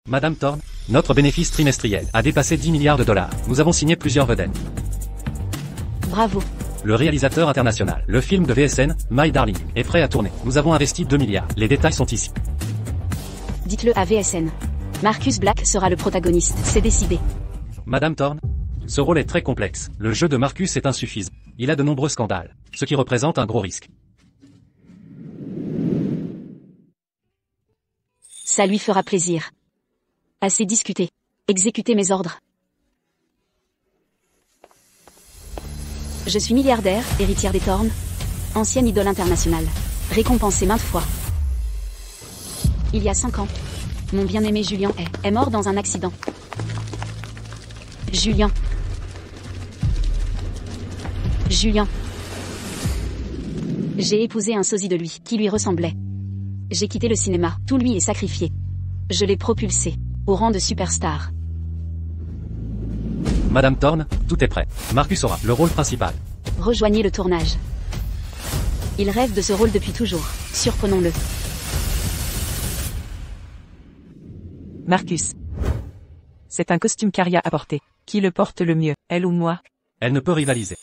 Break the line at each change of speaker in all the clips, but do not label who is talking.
Madame Thorne, notre bénéfice trimestriel a dépassé 10 milliards de dollars. Nous avons signé plusieurs vedettes.
Bravo.
Le réalisateur international, le film de VSN, My Darling, est prêt à tourner. Nous avons investi 2 milliards. Les détails sont ici.
Dites-le à VSN. Marcus Black sera le protagoniste, c'est décidé.
Madame Thorne, ce rôle est très complexe. Le jeu de Marcus est insuffisant. Il a de nombreux scandales, ce qui représente un gros risque.
Ça lui fera plaisir. Assez discuté. Exécutez mes ordres. Je suis milliardaire, héritière des Thorne, ancienne idole internationale, récompensée maintes fois. Il y a 5 ans, mon bien-aimé Julien est mort dans un accident. Julien. J'ai épousé un sosie de lui, qui lui ressemblait. J'ai quitté le cinéma, tout lui est sacrifié. Je l'ai propulsé, au rang de superstar.
Madame Thorne, tout est prêt. Marcus aura le rôle principal.
Rejoignez le tournage. Il rêve de ce rôle depuis toujours, surprenons-le.
Marcus. C'est un costume qu'Arya a porté. Qui le porte le mieux, elle ou moi?
Elle ne peut rivaliser.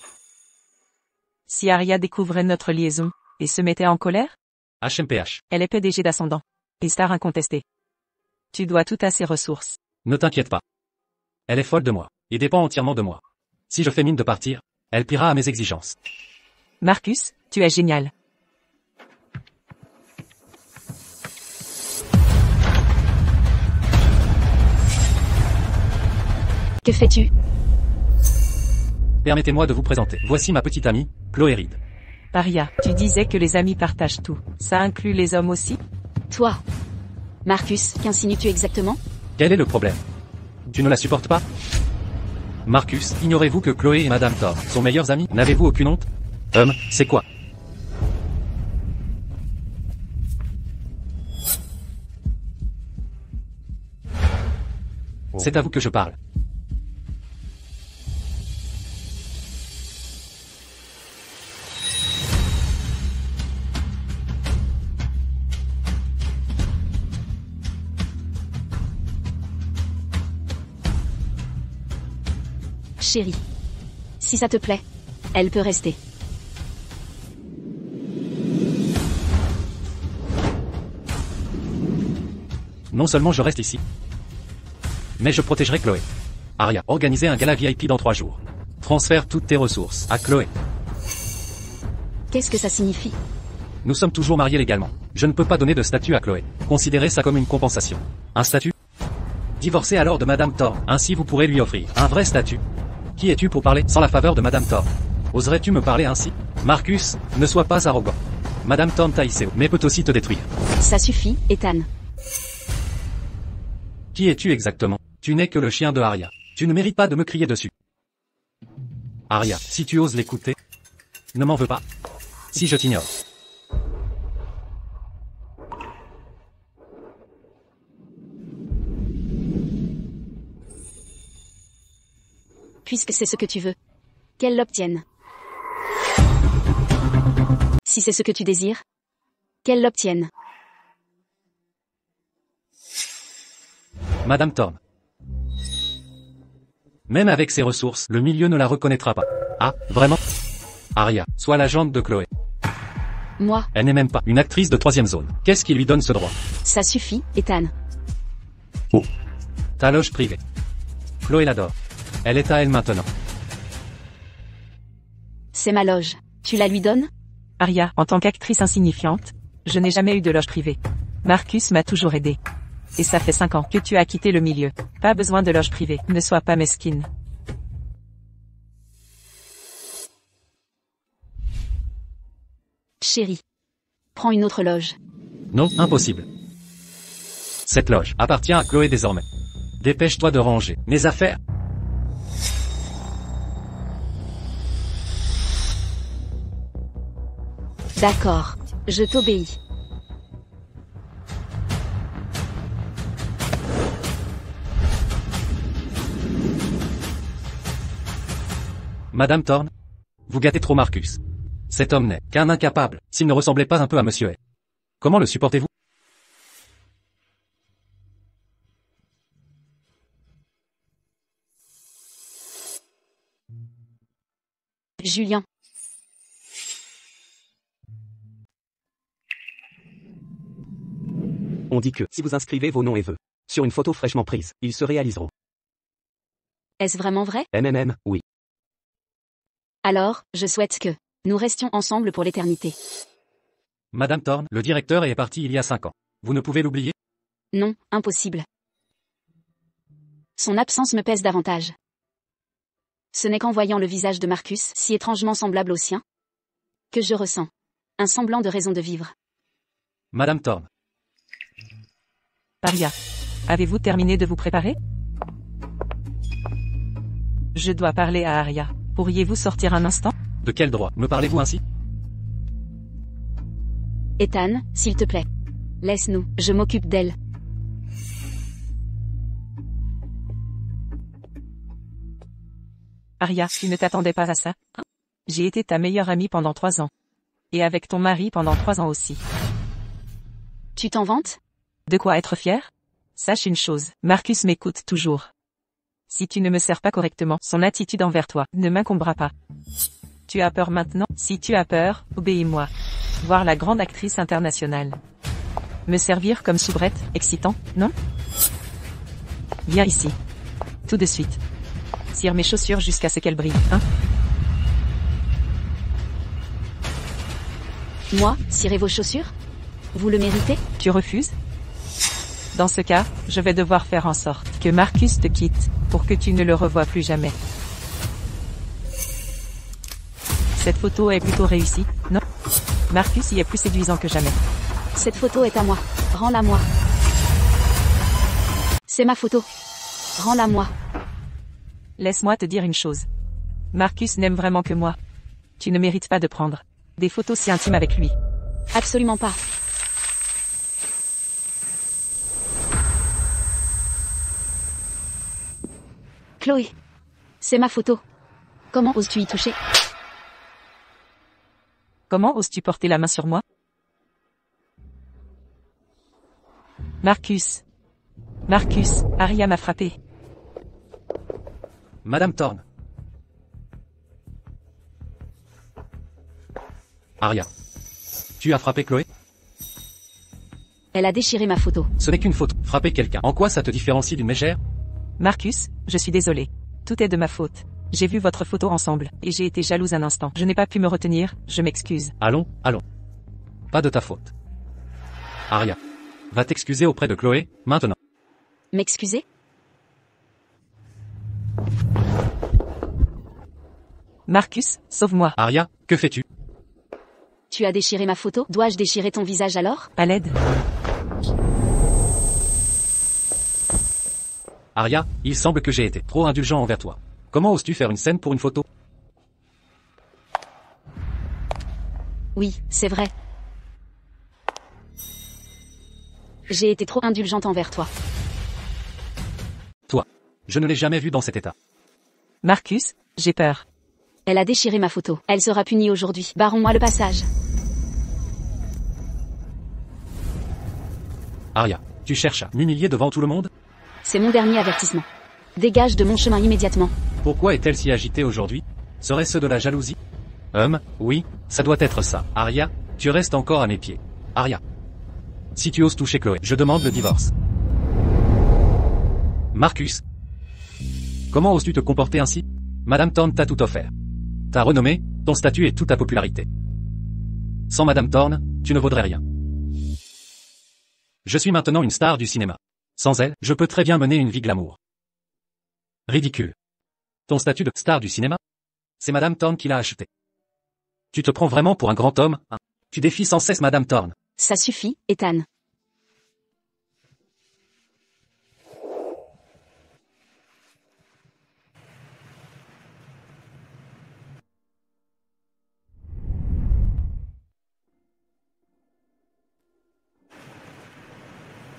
Si Arya découvrait notre liaison, et se mettait en colère?
HMPH.
Elle est PDG d'Ascendant. Et star incontestée. Tu dois tout à ses ressources.
Ne t'inquiète pas. Elle est folle de moi, et dépend entièrement de moi. Si je fais mine de partir, elle pliera à mes exigences.
Marcus, tu es génial.
Que fais-tu?
Permettez-moi de vous présenter. Voici ma petite amie, Chloé Reed.
Arya, tu disais que les amis partagent tout. Ça inclut les hommes aussi?
Toi. Marcus, qu'insinues-tu exactement?
Quel est le problème? Tu ne la supportes pas? Marcus, ignorez-vous que Chloé et Madame Thorne sont meilleures amies? N'avez-vous aucune honte? C'est quoi? C'est à vous que je parle.
Chérie. Si ça te plaît, elle peut rester.
Non seulement je reste ici, mais je protégerai Chloé. Arya, organisez un gala VIP dans 3 jours. Transfère toutes tes ressources à Chloé.
Qu'est-ce que ça signifie?
Nous sommes toujours mariés légalement. Je ne peux pas donner de statut à Chloé. Considérez ça comme une compensation. Un statut? Divorcez alors de Madame Thorne. Ainsi vous pourrez lui offrir un vrai statut. Qui es-tu pour parler sans la faveur de Madame Thorne? Oserais-tu me parler ainsi? Marcus, ne sois pas arrogant. Madame Thorne t'a hissé haut, mais peut aussi te détruire.
Ça suffit, Ethan.
Qui es-tu exactement? Tu n'es que le chien de Arya. Tu ne mérites pas de me crier dessus. Arya, si tu oses l'écouter, ne m'en veux pas. Si je t'ignore.
Puisque c'est ce que tu veux, qu'elle l'obtienne. Si c'est ce que tu désires, qu'elle l'obtienne.
Madame Thorne. Même avec ses ressources, le milieu ne la reconnaîtra pas. Ah, vraiment? Arya, sois l'agente de Chloé.
Moi.
Elle n'est même pas une actrice de 3e zone. Qu'est-ce qui lui donne ce droit?
Ça suffit, Ethan.
Oh. Ta loge privée. Chloé l'adore. Elle est à elle maintenant.
C'est ma loge. Tu la lui donnes?
Arya, en tant qu'actrice insignifiante, je n'ai jamais eu de loge privée. Marcus m'a toujours aidé. Et ça fait 5 ans que tu as quitté le milieu. Pas besoin de loge privée. Ne sois pas mesquine.
Chérie. Prends une autre loge.
Non, impossible. Cette loge appartient à Chloé désormais. Dépêche-toi de ranger mes affaires.
D'accord. Je t'obéis.
Madame Thorne, vous gâtez trop Marcus. Cet homme n'est qu'un incapable, s'il ne ressemblait pas un peu à Monsieur A. Comment le supportez-vous?
Julien.
On dit que, si vous inscrivez vos noms et vœux sur une photo fraîchement prise, ils se réaliseront.
Est-ce vraiment vrai?
Oui.
Alors, je souhaite que nous restions ensemble pour l'éternité.
Madame Thorne, le directeur est parti il y a 5 ans. Vous ne pouvez l'oublier?
Non, impossible. Son absence me pèse davantage. Ce n'est qu'en voyant le visage de Marcus, si étrangement semblable au sien, que je ressens un semblant de raison de vivre.
Madame Thorne.
Aria. Avez-vous terminé de vous préparer? Je dois parler à Aria. Pourriez-vous sortir un instant?
De quel droit me parlez-vous ainsi?
Ethan, s'il te plaît. Laisse-nous, je m'occupe d'elle.
Aria, tu ne t'attendais pas à ça? J'ai été ta meilleure amie pendant 3 ans. Et avec ton mari pendant 3 ans aussi.
Tu t'en vantes?
De quoi être fier? Sache une chose, Marcus m'écoute toujours. Si tu ne me sers pas correctement, son attitude envers toi ne m'incombera pas. Tu as peur maintenant? Si tu as peur, obéis-moi. Voir la grande actrice internationale. Me servir comme soubrette, excitant, non? Viens ici. Tout de suite. Cire mes chaussures jusqu'à ce qu'elles brillent, hein?
Moi, cirer vos chaussures? Vous le méritez?
Tu refuses? Dans ce cas, je vais devoir faire en sorte que Marcus te quitte, pour que tu ne le revoies plus jamais. Cette photo est plutôt réussie, non? Marcus y est plus séduisant que jamais.
Cette photo est à moi. Rends-la moi. C'est ma photo. Rends-la moi.
Laisse-moi te dire une chose. Marcus n'aime vraiment que moi. Tu ne mérites pas de prendre des photos si intimes avec lui.
Absolument pas. Chloé. C'est ma photo. Comment oses-tu y toucher?
Comment oses-tu porter la main sur moi? Marcus. Marcus, Aria m'a frappé.
Madame Thorne. Aria. Tu as frappé Chloé?
Elle a déchiré ma photo.
Ce n'est qu'une photo. Frapper quelqu'un. En quoi ça te différencie d'une mégère?
Marcus, je suis désolé. Tout est de ma faute. J'ai vu votre photo ensemble, et j'ai été jalouse un instant. Je n'ai pas pu me retenir, je m'excuse.
Allons. Pas de ta faute. Aria. Va t'excuser auprès de Chloé, maintenant.
M'excuser?
Marcus, sauve-moi.
Aria, que fais-tu?
Tu as déchiré ma photo? Dois-je déchirer ton visage alors?
À l'aide.
Aria, il semble que j'ai été trop indulgent envers toi. Comment oses-tu faire une scène pour une photo?
Oui, c'est vrai. J'ai été trop indulgente envers toi.
Toi. Je ne l'ai jamais vu dans cet état.
Marcus, j'ai peur.
Elle a déchiré ma photo. Elle sera punie aujourd'hui. Barrons-moi le passage.
Aria, tu cherches à m'humilier devant tout le monde?
C'est mon dernier avertissement. Dégage de mon chemin immédiatement.
Pourquoi est-elle si agitée aujourd'hui? Serait-ce de la jalousie? Oui, ça doit être ça. Aria, tu restes encore à mes pieds. Aria. Si tu oses toucher Chloé, je demande le divorce. Marcus. Comment oses-tu te comporter ainsi? Madame Thorne t'a tout offert. Ta renommée, ton statut et toute ta popularité. Sans Madame Thorne, tu ne vaudrais rien. Je suis maintenant une star du cinéma. Sans elle, je peux très bien mener une vie glamour. Ridicule. Ton statut de star du cinéma? C'est Madame Thorne qui l'a acheté. Tu te prends vraiment pour un grand homme, hein? Tu défies sans cesse Madame Thorne.
Ça suffit, Ethan.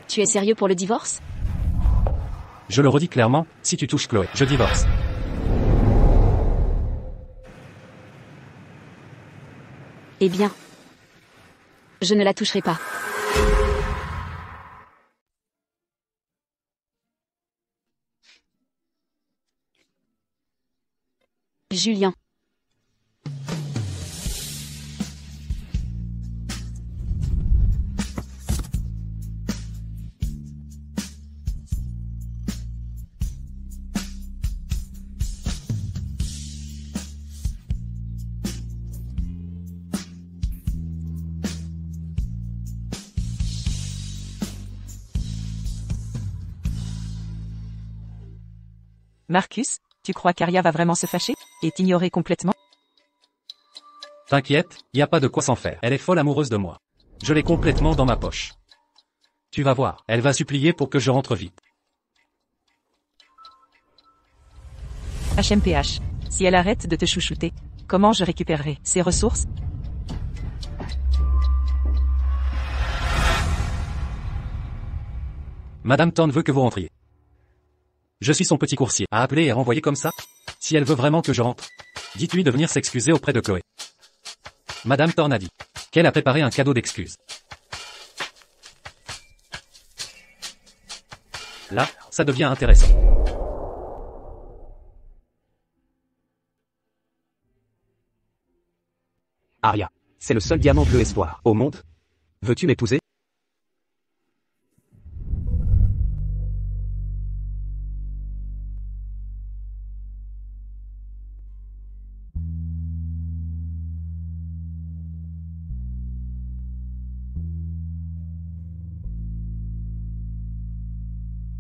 Tu es sérieux pour le divorce?
Je le redis clairement, si tu touches Chloé, je divorce.
Eh bien. Je ne la toucherai pas. Julien.
Marcus, tu crois qu'Aria va vraiment se fâcher et t'ignorer complètement?
T'inquiète, y a pas de quoi s'en faire. Elle est folle amoureuse de moi. Je l'ai complètement dans ma poche. Tu vas voir, elle va supplier pour que je rentre vite.
HMPH. Si elle arrête de te chouchouter, comment je récupérerai ses ressources?
Madame Thorne veut que vous rentriez. Je suis son petit coursier. À appeler et renvoyer comme ça? Si elle veut vraiment que je rentre, dites-lui de venir s'excuser auprès de Chloé. Madame Thorne a dit qu'elle a préparé un cadeau d'excuses. Là, ça devient intéressant.
Aria, c'est le seul diamant bleu espoir au monde. Veux-tu m'épouser?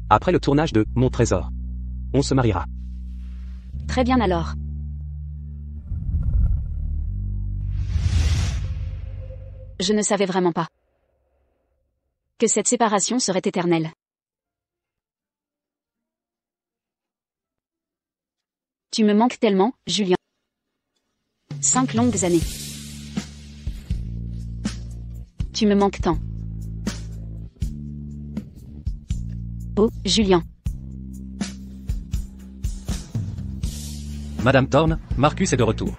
Après le tournage de Mon Trésor, on se mariera.
Très bien alors. Je ne savais vraiment pas que cette séparation serait éternelle. Tu me manques tellement, Julien. 5 longues années. Tu me manques tant. Oh, Julien.
Madame Thorne, Marcus est de retour.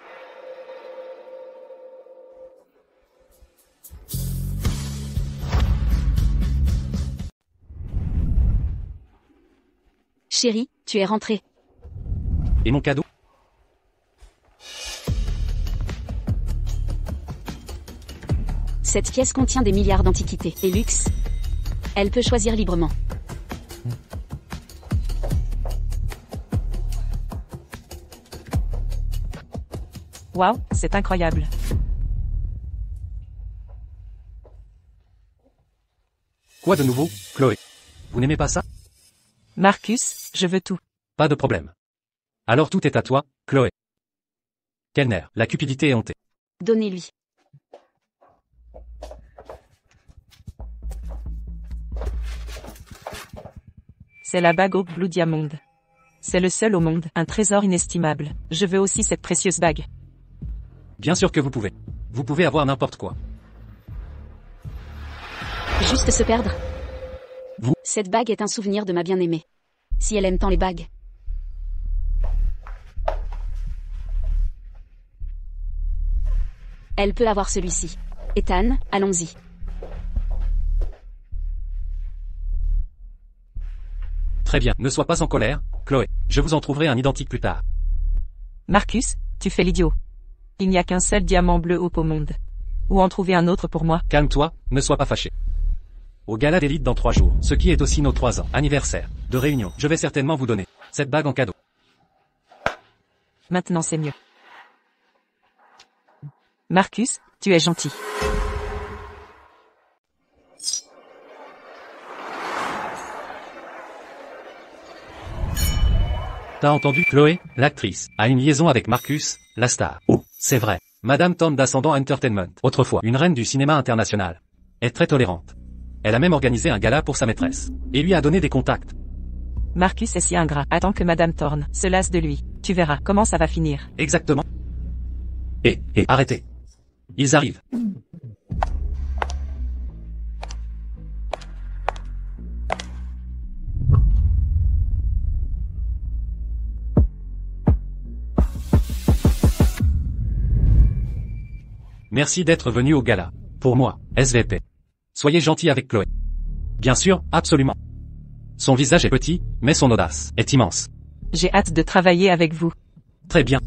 Chérie, tu es rentrée.
Et mon cadeau?
Cette pièce contient des milliards d'antiquités et luxe. Elle peut choisir librement.
Waouh, c'est incroyable.
Quoi de nouveau, Chloé? Vous n'aimez pas ça?
Marcus, je veux tout.
Pas de problème. Alors tout est à toi, Chloé. Quel nerf, la cupidité est hontée.
Donnez-lui.
C'est la bague au Blue Diamond. C'est le seul au monde, un trésor inestimable. Je veux aussi cette précieuse bague.
Bien sûr que vous pouvez. Vous pouvez avoir n'importe quoi.
Juste se perdre.
Vous?
Cette bague est un souvenir de ma bien-aimée. Si elle aime tant les bagues. Elle peut avoir celui-ci. Ethan, allons-y.
Très bien, ne sois pas en colère, Chloé. Je vous en trouverai un identique plus tard.
Marcus, tu fais l'idiot. Il n'y a qu'un seul diamant bleu au monde. Ou en trouver un autre pour moi?
Calme-toi, ne sois pas fâché. Au gala d'élite dans 3 jours, ce qui est aussi nos 3 ans, anniversaire, de réunion, je vais certainement vous donner cette bague en cadeau.
Maintenant c'est mieux. Marcus, tu es gentil.
T'as entendu, Chloé, l'actrice, a une liaison avec Marcus, la star. Oh, c'est vrai. Madame Thorne d'Ascendant Entertainment, autrefois une reine du cinéma international, est très tolérante. Elle a même organisé un gala pour sa maîtresse, et lui a donné des contacts.
Marcus est si ingrat. Attends que Madame Thorne se lasse de lui. Tu verras comment ça va finir.
Exactement. Arrêtez. Ils arrivent. Merci d'être venu au gala. Pour moi, SVP. Soyez gentil avec Chloé. Bien sûr, absolument. Son visage est petit, mais son audace est immense.
J'ai hâte de travailler avec vous.
Très bien.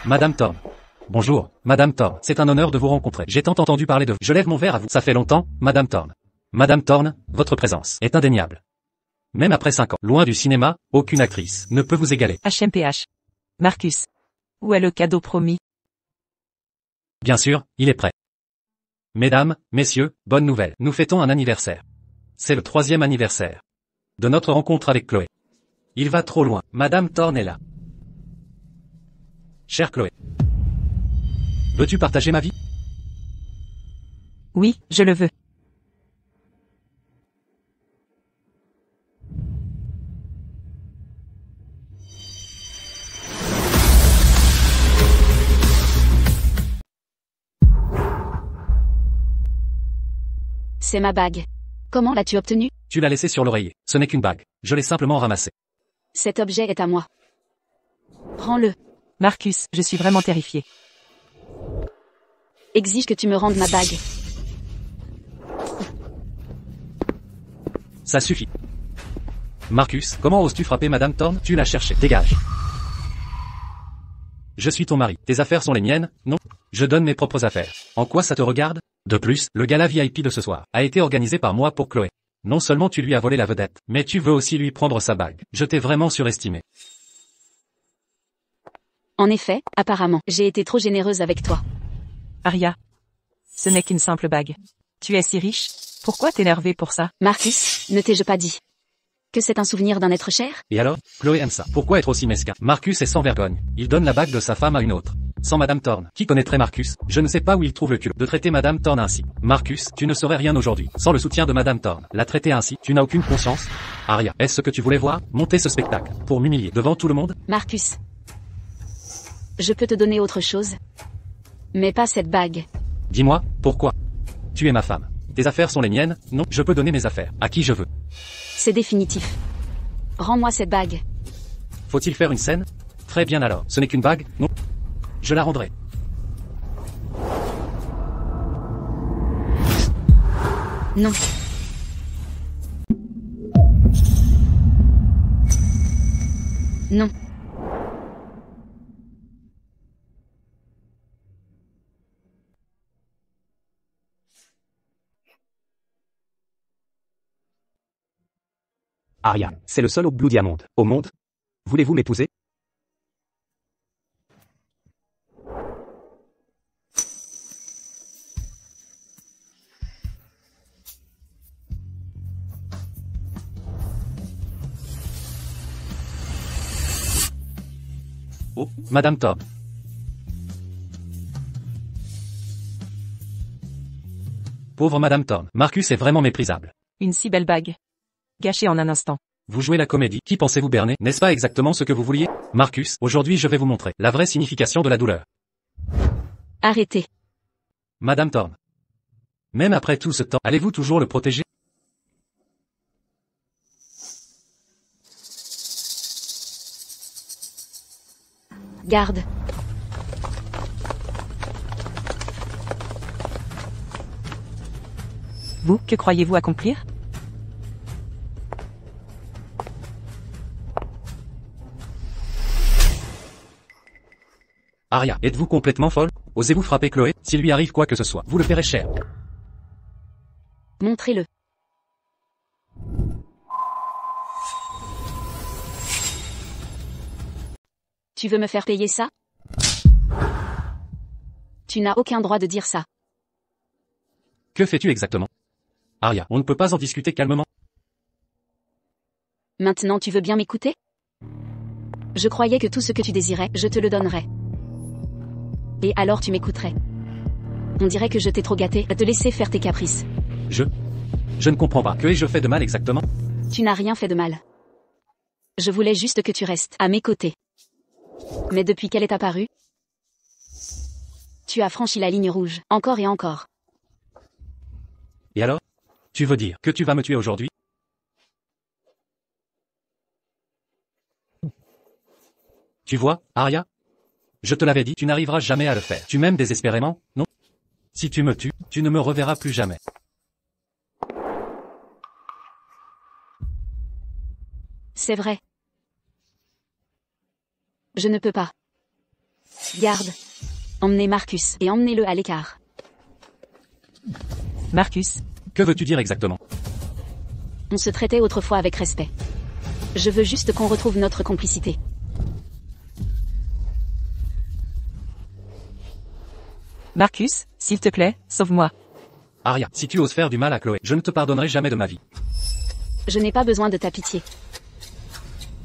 Madame Thorne. Bonjour, Madame Thorne. C'est un honneur de vous rencontrer. J'ai tant entendu parler de vous. Je lève mon verre à vous. Ça fait longtemps, Madame Thorne. Madame Thorne, votre présence est indéniable. Même après 5 ans, loin du cinéma, aucune actrice ne peut vous égaler.
HMPH. Marcus. Où est le cadeau promis?
Bien sûr, il est prêt. Mesdames, messieurs, bonne nouvelle, nous fêtons un anniversaire. C'est le 3e anniversaire de notre rencontre avec Chloé. Il va trop loin, Madame Thorne est là. Chère Chloé. Veux-tu partager ma vie?
Oui, je le veux.
C'est ma bague. Comment l'as-tu obtenue?
Tu l'as laissée sur l'oreiller, ce n'est qu'une bague. Je l'ai simplement ramassée.
Cet objet est à moi. Prends-le.
Marcus, je suis vraiment terrifié.
Exige que tu me rendes ma bague.
Ça suffit. Marcus, comment oses-tu frapper Madame Thorne? Tu l'as cherchée. Dégage. Je suis ton mari. Tes affaires sont les miennes, non? Je donne mes propres affaires. En quoi ça te regarde? De plus, le gala VIP de ce soir a été organisé par moi pour Chloé. Non seulement tu lui as volé la vedette, mais tu veux aussi lui prendre sa bague. Je t'ai vraiment surestimé.
En effet, apparemment, j'ai été trop généreuse avec toi.
Arya. Ce n'est qu'une simple bague. Tu es si riche. Pourquoi t'énerver pour ça?
Marcus, ne t'ai-je pas dit que c'est un souvenir d'un être cher?
Et alors? Chloé aime ça. Pourquoi être aussi mesquin? Marcus est sans vergogne. Il donne la bague de sa femme à une autre. Sans Madame Thorne. Qui connaîtrait Marcus? Je ne sais pas où il trouve le culot de traiter Madame Thorne ainsi. Marcus, tu ne saurais rien aujourd'hui. Sans le soutien de Madame Thorne. La traiter ainsi, tu n'as aucune conscience? Arya, est-ce ce que tu voulais voir? Monter ce spectacle. Pour m'humilier devant tout le monde?
Marcus. Je peux te donner autre chose. Mais pas cette bague.
Dis-moi, pourquoi? Tu es ma femme. Tes affaires sont les miennes, non? Je peux donner mes affaires. À qui je veux.
C'est définitif. Rends-moi cette bague.
Faut-il faire une scène? Très bien alors. Ce n'est qu'une bague, non? Je la rendrai.
Non. Non.
Arya, c'est le seul Blue Diamond au monde. Voulez-vous m'épouser?
Oh, Madame Thorne. Pauvre Madame Thorne. Marcus est vraiment méprisable.
Une si belle bague. Gâchée en un instant.
Vous jouez la comédie. Qui pensez-vous berner? N'est-ce pas exactement ce que vous vouliez? Marcus, aujourd'hui je vais vous montrer la vraie signification de la douleur.
Arrêtez.
Madame Thorne. Même après tout ce temps, allez-vous toujours le protéger?
Garde.
Vous, que croyez-vous accomplir?
Arya, êtes-vous complètement folle? Osez-vous frapper Chloé? S'il lui arrive quoi que ce soit, vous le paierez cher.
Montrez-le. Tu veux me faire payer ça? Tu n'as aucun droit de dire ça.
Que fais-tu exactement? Arya, on ne peut pas en discuter calmement.
Maintenant tu veux bien m'écouter? Je croyais que tout ce que tu désirais, je te le donnerais. Et alors tu m'écouterais. On dirait que je t'ai trop gâté à te laisser faire tes caprices.
Je ne comprends pas. Que ai-je fait de mal exactement?
Tu n'as rien fait de mal. Je voulais juste que tu restes à mes côtés. Mais depuis qu'elle est apparue, tu as franchi la ligne rouge, encore et encore.
Et alors? Tu veux dire que tu vas me tuer aujourd'hui? Tu vois, Arya? Je te l'avais dit, tu n'arriveras jamais à le faire. Tu m'aimes désespérément, non? Si tu me tues, tu ne me reverras plus jamais.
C'est vrai. Je ne peux pas. Garde. Emmenez Marcus et emmenez-le à l'écart.
Marcus,
Que veux-tu dire exactement?
On se traitait autrefois avec respect. Je veux juste qu'on retrouve notre complicité.
Marcus, s'il te plaît, sauve-moi.
Arya, si tu oses faire du mal à Chloé, je ne te pardonnerai jamais de ma vie.
Je n'ai pas besoin de ta pitié.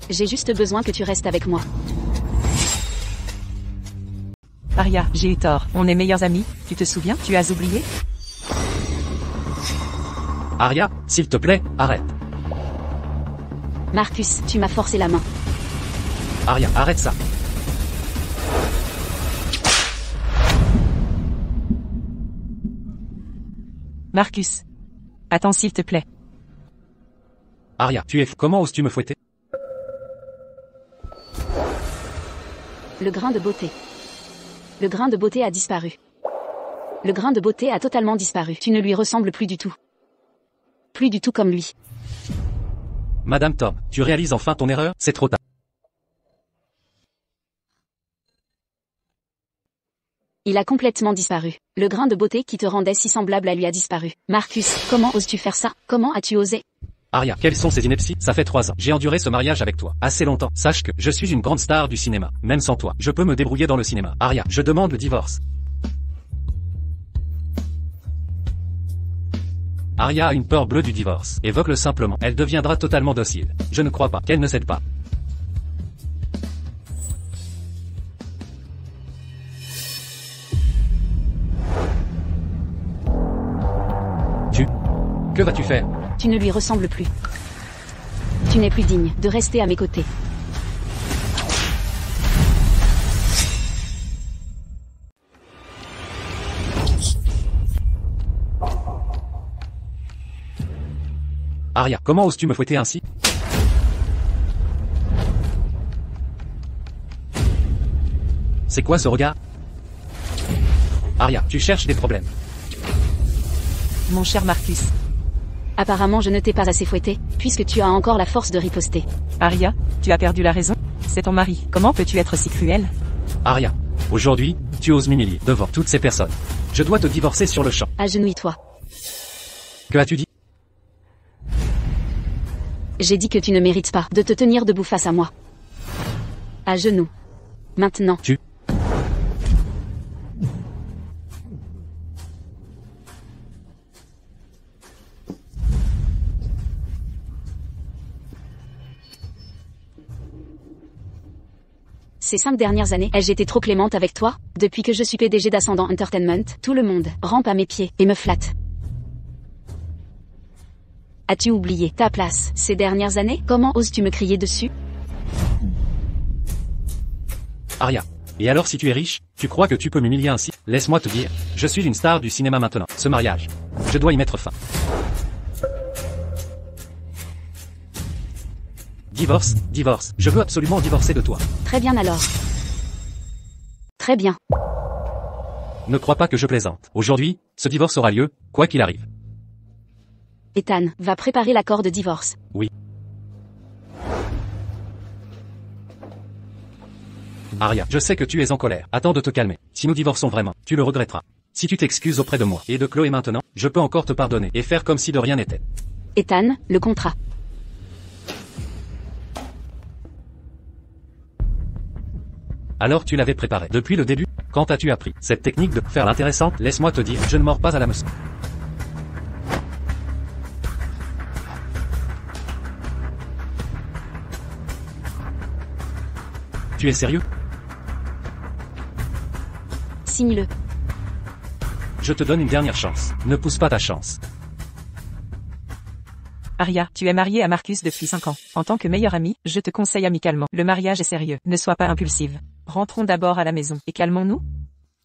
J'ai juste besoin que tu restes avec moi.
Arya, j'ai eu tort. On est meilleurs amis, tu te souviens? Tu as oublié?
Arya, s'il te plaît, arrête.
Marcus, tu m'as forcé la main.
Arya, arrête ça.
Marcus. Attends s'il te plaît.
Arya, tu es comment oses-tu me fouetter?
Le grain de beauté. Le grain de beauté a disparu. Le grain de beauté a totalement disparu. Tu ne lui ressembles plus du tout. Plus du tout comme lui.
Madame Thorne, tu réalises enfin ton erreur? C'est trop tard.
Il a complètement disparu. Le grain de beauté qui te rendait si semblable à lui a disparu. Marcus, comment oses-tu faire ça? Comment as-tu osé?
Arya, quelles sont ces inepties? Ça fait 3 ans. J'ai enduré ce mariage avec toi. Assez longtemps. Sache que je suis une grande star du cinéma. Même sans toi, je peux me débrouiller dans le cinéma. Arya, je demande le divorce. Arya a une peur bleue du divorce. Évoque-le simplement. Elle deviendra totalement docile. Je ne crois pas qu'elle ne cède pas. Que vas-tu faire?
Tu ne lui ressembles plus. Tu n'es plus digne de rester à mes côtés.
Arya, comment oses-tu me fouetter ainsi? C'est quoi ce regard? Arya, tu cherches des problèmes.
Mon cher Marcus.
Apparemment je ne t'ai pas assez fouetté, puisque tu as encore la force de riposter.
Arya, tu as perdu la raison? C'est ton mari. Comment peux-tu être si cruel?
Arya, aujourd'hui, tu oses m'humilier devant toutes ces personnes. Je dois te divorcer sur le champ.
Agenouille-toi.
Que as-tu dit?
J'ai dit que tu ne mérites pas de te tenir debout face à moi. À genoux. Maintenant. Ces 5 dernières années, ai-je été trop clémente avec toi? Depuis que je suis PDG d'Ascendant Entertainment, tout le monde rampe à mes pieds et me flatte. As-tu oublié ta place ces dernières années? Comment oses-tu me crier dessus?
Arya, et alors si tu es riche, tu crois que tu peux m'humilier ainsi? Laisse-moi te dire, je suis une star du cinéma maintenant. Ce mariage, je dois y mettre fin. Divorce, divorce. Je veux absolument divorcer de toi.
Très bien alors. Très bien.
Ne crois pas que je plaisante. Aujourd'hui, ce divorce aura lieu, quoi qu'il arrive.
Ethan va préparer l'accord de divorce.
Oui. Arya, je sais que tu es en colère. Attends de te calmer. Si nous divorçons vraiment, tu le regretteras. Si tu t'excuses auprès de moi et de Chloé maintenant, je peux encore te pardonner et faire comme si de rien n'était.
Ethan, le contrat.
Alors tu l'avais préparé. Depuis le début, quand as-tu appris cette technique de faire l'intéressante? Laisse-moi te dire, je ne mords pas à la meçon. Tu es sérieux?
Signe-le.
Je te donne une dernière chance. Ne pousse pas ta chance.
Arya, tu es mariée à Marcus depuis 5 ans. En tant que meilleure amie, je te conseille amicalement. Le mariage est sérieux. Ne sois pas impulsive. Rentrons d'abord à la maison et calmons-nous.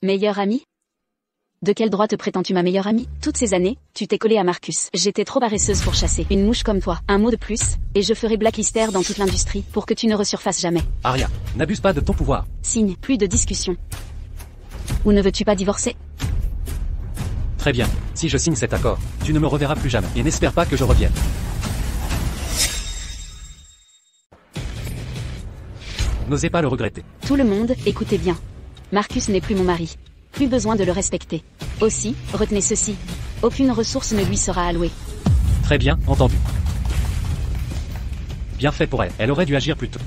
Meilleure amie? De quel droit te prétends-tu ma meilleure amie? Toutes ces années, tu t'es collée à Marcus. J'étais trop paresseuse pour chasser une mouche comme toi. Un mot de plus, et je ferai blacklister dans toute l'industrie pour que tu ne resurfasses jamais.
Arya, n'abuse pas de ton pouvoir.
Signe, plus de discussion. Ou ne veux-tu pas divorcer?
Très bien. Si je signe cet accord, tu ne me reverras plus jamais. Et n'espère pas que je revienne. N'osez pas le regretter.
Tout le monde, écoutez bien. Marcus n'est plus mon mari. Plus besoin de le respecter. Aussi, retenez ceci. Aucune ressource ne lui sera allouée.
Très bien, entendu. Bien fait pour elle, elle aurait dû agir plus tôt.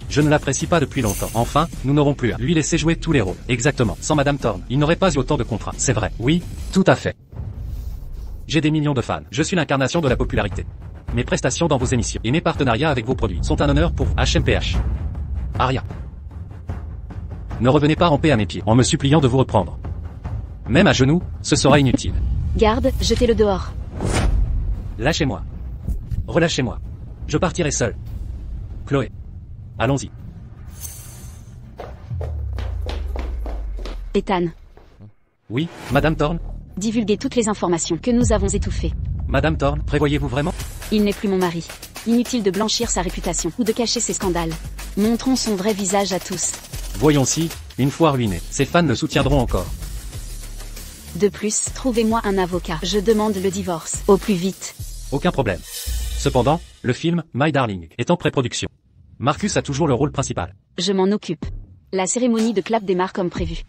Je ne l'apprécie pas depuis longtemps. Enfin, nous n'aurons plus à lui laisser jouer tous les rôles. Exactement. Sans Madame Thorne, il n'aurait pas eu autant de contrats. C'est vrai. Oui, tout à fait. J'ai des millions de fans. Je suis l'incarnation de la popularité. Mes prestations dans vos émissions et mes partenariats avec vos produits sont un honneur pour HMPH. Arya. Ne revenez pas ramper à mes pieds en me suppliant de vous reprendre. Même à genoux, ce sera inutile.
Garde, jetez-le dehors.
Lâchez-moi. Relâchez-moi. Je partirai seul. Chloé. Allons-y.
Ethan,
Oui, Madame Thorne.
divulguez toutes les informations que nous avons étouffées.
Madame Thorne, prévoyez-vous vraiment?
Il n'est plus mon mari. Inutile de blanchir sa réputation ou de cacher ses scandales. Montrons son vrai visage à tous.
Voyons si, une fois ruiné, ses fans le soutiendront encore.
De plus, trouvez-moi un avocat. Je demande le divorce. Au plus vite.
Aucun problème. Cependant, le film My Darling est en pré-production. Marcus a toujours le rôle principal.
Je m'en occupe. La cérémonie de clap démarre comme prévu.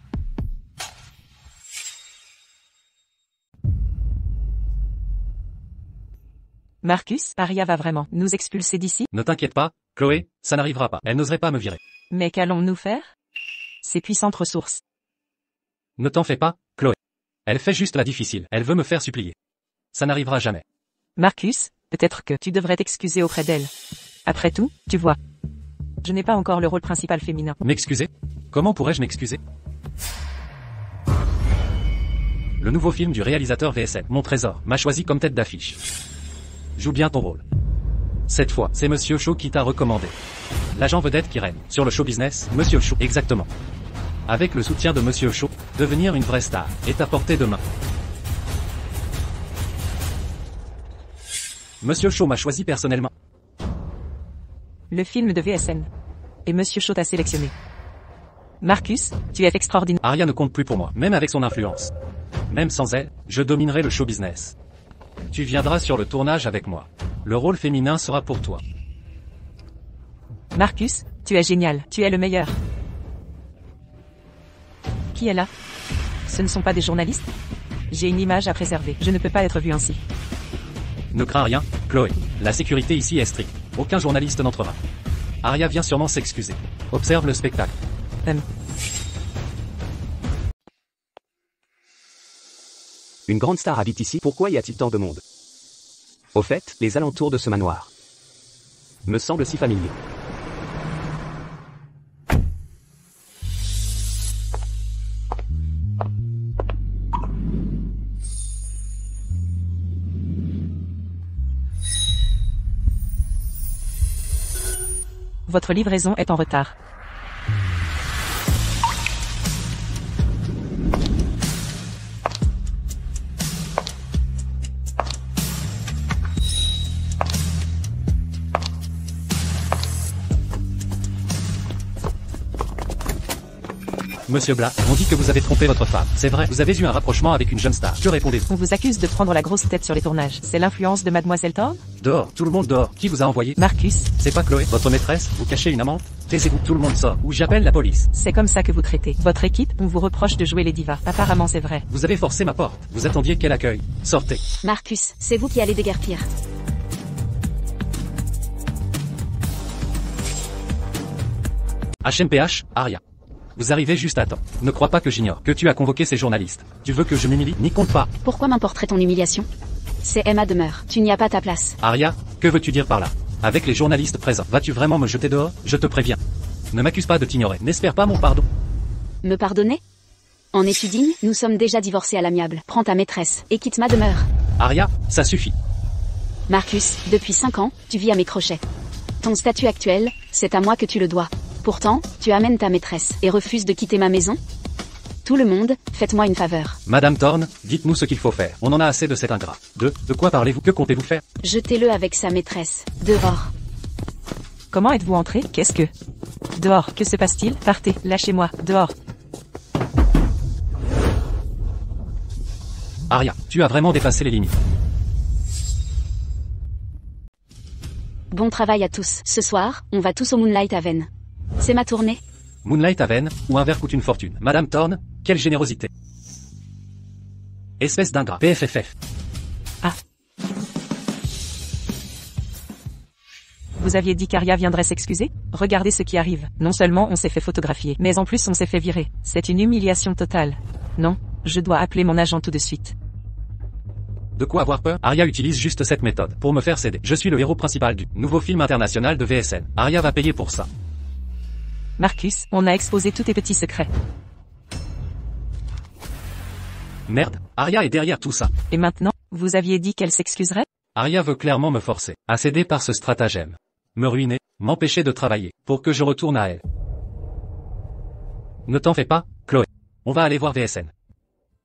Marcus, Arya va vraiment nous expulser d'ici?
Ne t'inquiète pas, Chloé, ça n'arrivera pas. Elle n'oserait pas me virer.
Mais qu'allons-nous faire? Ces puissantes ressources.
Ne t'en fais pas, Chloé. Elle fait juste la difficile. Elle veut me faire supplier. Ça n'arrivera jamais.
Marcus, peut-être que tu devrais t'excuser auprès d'elle. Après tout, tu vois. Je n'ai pas encore le rôle principal féminin.
M'excuser? Comment pourrais-je m'excuser? Le nouveau film du réalisateur VSN, Mon Trésor, m'a choisi comme tête d'affiche. Joue bien ton rôle. Cette fois, c'est Monsieur Shaw qui t'a recommandé. L'agent vedette qui règne sur le show business, Monsieur Shaw, exactement. Avec le soutien de Monsieur Shaw, devenir une vraie star est à portée de main. Monsieur Shaw m'a choisi personnellement.
Le film de VSN. Et Monsieur Shaw t'a sélectionné. Marcus, tu es extraordinaire.
Arya ne compte plus pour moi, même avec son influence. Même sans elle, je dominerai le show business. Tu viendras sur le tournage avec moi. Le rôle féminin sera pour toi.
Marcus, tu es génial, tu es le meilleur. Qui est là? Ce ne sont pas des journalistes? J'ai une image à préserver, je ne peux pas être vu ainsi.
Ne crains rien, Chloé. La sécurité ici est stricte. Aucun journaliste n'entrera. Arya vient sûrement s'excuser. Observe le spectacle.
Une grande star habite ici, pourquoi y a-t-il tant de monde? Au fait, les alentours de ce manoir me semblent si familiers.
Votre livraison est en retard.
Monsieur Black, on dit que vous avez trompé votre femme. C'est vrai, vous avez eu un rapprochement avec une jeune star. Que répondez-vous?
On vous accuse de prendre la grosse tête sur les tournages. C'est l'influence de Mademoiselle Thorne?
Dehors, tout le monde dehors. Qui vous a envoyé?
Marcus,
C'est pas Chloé, votre maîtresse? Vous cachez une amante? Taisez-vous, tout le monde sort, ou j'appelle la police.
c'est comme ça que vous traitez. Votre équipe, on vous reproche de jouer les divas. Apparemment c'est vrai.
Vous avez forcé ma porte. Vous attendiez quel accueil? Sortez.
Marcus, c'est vous qui allez déguerpir.
HMPH, Arya. Vous arrivez juste à temps. Ne crois pas que j'ignore que tu as convoqué ces journalistes. Tu veux que je m'humilie? N'y compte pas.
Pourquoi m'importerait ton humiliation? C'est Emma demeure. Tu n'y as pas ta place.
Arya, que veux-tu dire par là? Avec les journalistes présents, vas-tu vraiment me jeter dehors? Je te préviens. Ne m'accuse pas de t'ignorer. N'espère pas mon pardon.
Me pardonner? En es-tu digne? Nous sommes déjà divorcés à l'amiable. Prends ta maîtresse et quitte ma demeure.
Arya, ça suffit.
Marcus, depuis 5 ans, tu vis à mes crochets. Ton statut actuel, c'est à moi que tu le dois. Pourtant, tu amènes ta maîtresse et refuses de quitter ma maison? Tout le monde, faites-moi une faveur.
Madame Thorne, dites-nous ce qu'il faut faire. On en a assez de cet ingrat. De quoi parlez-vous? Que comptez-vous faire?
Jetez-le avec sa maîtresse. Dehors.
Comment êtes-vous entré? Qu'est-ce que... Dehors, que se passe-t-il? Partez, lâchez-moi, dehors.
Arya, tu as vraiment dépassé les limites.
Bon travail à tous. Ce soir, on va tous au Moonlight Haven. C'est ma tournée.
Moonlight Haven, où un verre coûte une fortune. Madame Thorne, quelle générosité. Espèce d'ingrat. PFFF.
Ah. Vous aviez dit qu'Aria viendrait s'excuser? Regardez ce qui arrive. Non seulement on s'est fait photographier, mais en plus on s'est fait virer. C'est une humiliation totale. Non, je dois appeler mon agent tout de suite.
De quoi avoir peur? Aria utilise juste cette méthode pour me faire céder. Je suis le héros principal du nouveau film international de VSN. Aria va payer pour ça.
Marcus, on a exposé tous tes petits secrets.
Merde, Aria est derrière tout ça.
Et maintenant, vous aviez dit qu'elle s'excuserait?
Aria veut clairement me forcer à céder par ce stratagème. Me ruiner, m'empêcher de travailler, pour que je retourne à elle. Ne t'en fais pas, Chloé. On va aller voir VSN.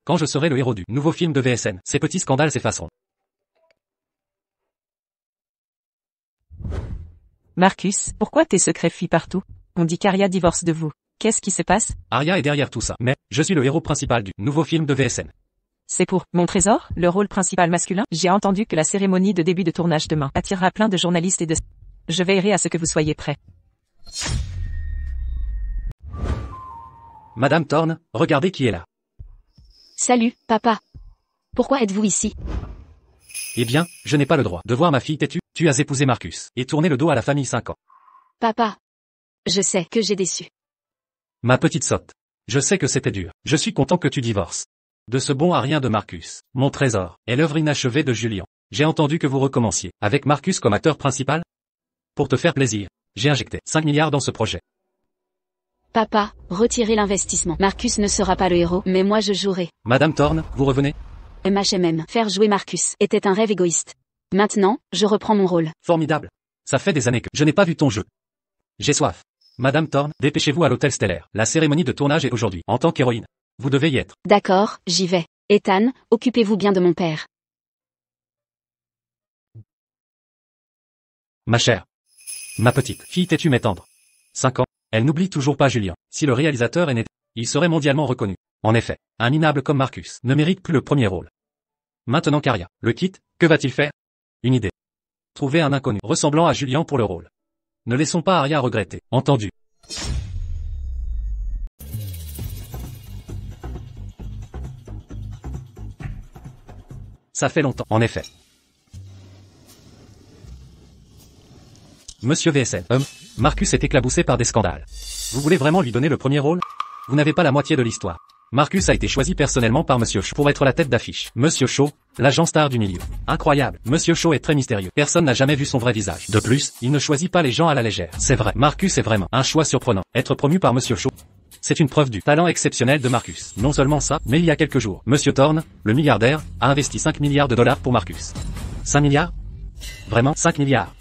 Quand je serai le héros du nouveau film de VSN, ces petits scandales s'effaceront.
Marcus, pourquoi tes secrets fuient partout? On dit qu'Aria divorce de vous. Qu'est-ce qui se passe?
Aria est derrière tout ça, mais je suis le héros principal du nouveau film de VSN.
C'est pour mon trésor, le rôle principal masculin? J'ai entendu que la cérémonie de début de tournage demain attirera plein de journalistes et de... Je veillerai à ce que vous soyez prêts.
Madame Thorne, regardez qui est là.
Salut, papa. Pourquoi êtes-vous ici?
Eh bien, je n'ai pas le droit de voir ma fille têtue. Tu as épousé Marcus et tourné le dos à la famille 5 ans.
Papa. Je sais que j'ai déçu.
Ma petite sotte. Je sais que c'était dur. Je suis content que tu divorces. De ce bon à rien de Marcus. Mon trésor est l'œuvre inachevée de Julien. J'ai entendu que vous recommenciez avec Marcus comme acteur principal. Pour te faire plaisir, j'ai injecté 5 milliards dans ce projet.
Papa, retirez l'investissement. Marcus ne sera pas le héros, mais moi je jouerai.
Madame Thorne, vous revenez?
MHMM, faire jouer Marcus, était un rêve égoïste. Maintenant, je reprends mon rôle.
Formidable. Ça fait des années que je n'ai pas vu ton jeu. J'ai soif. Madame Thorne, dépêchez-vous à l'hôtel stellaire. La cérémonie de tournage est aujourd'hui. En tant qu'héroïne, vous devez y être.
D'accord, j'y vais. Ethan, occupez-vous bien de mon père.
Ma chère. Ma petite fille têtue mais tendre. 5 ans. Elle n'oublie toujours pas Julien. Si le réalisateur est né, il serait mondialement reconnu. En effet, un minable comme Marcus ne mérite plus le premier rôle. Maintenant qu'Aria le quitte, que va-t-il faire? Une idée. Trouver un inconnu ressemblant à Julien pour le rôle. Ne laissons pas Aria regretter. Entendu. Ça fait longtemps, en effet. Monsieur VSN, Marcus est éclaboussé par des scandales. Vous voulez vraiment lui donner le premier rôle? Vous n'avez pas la moitié de l'histoire. Marcus a été choisi personnellement par Monsieur Shaw pour être la tête d'affiche. Monsieur Shaw, l'agent star du milieu. Incroyable. Monsieur Shaw est très mystérieux. Personne n'a jamais vu son vrai visage. De plus, il ne choisit pas les gens à la légère. C'est vrai. Marcus est vraiment un choix surprenant. Être promu par Monsieur Shaw, c'est une preuve du talent exceptionnel de Marcus. Non seulement ça, mais il y a quelques jours, Monsieur Thorne, le milliardaire, a investi 5 milliards de dollars pour Marcus. 5 milliards? Vraiment 5 milliards.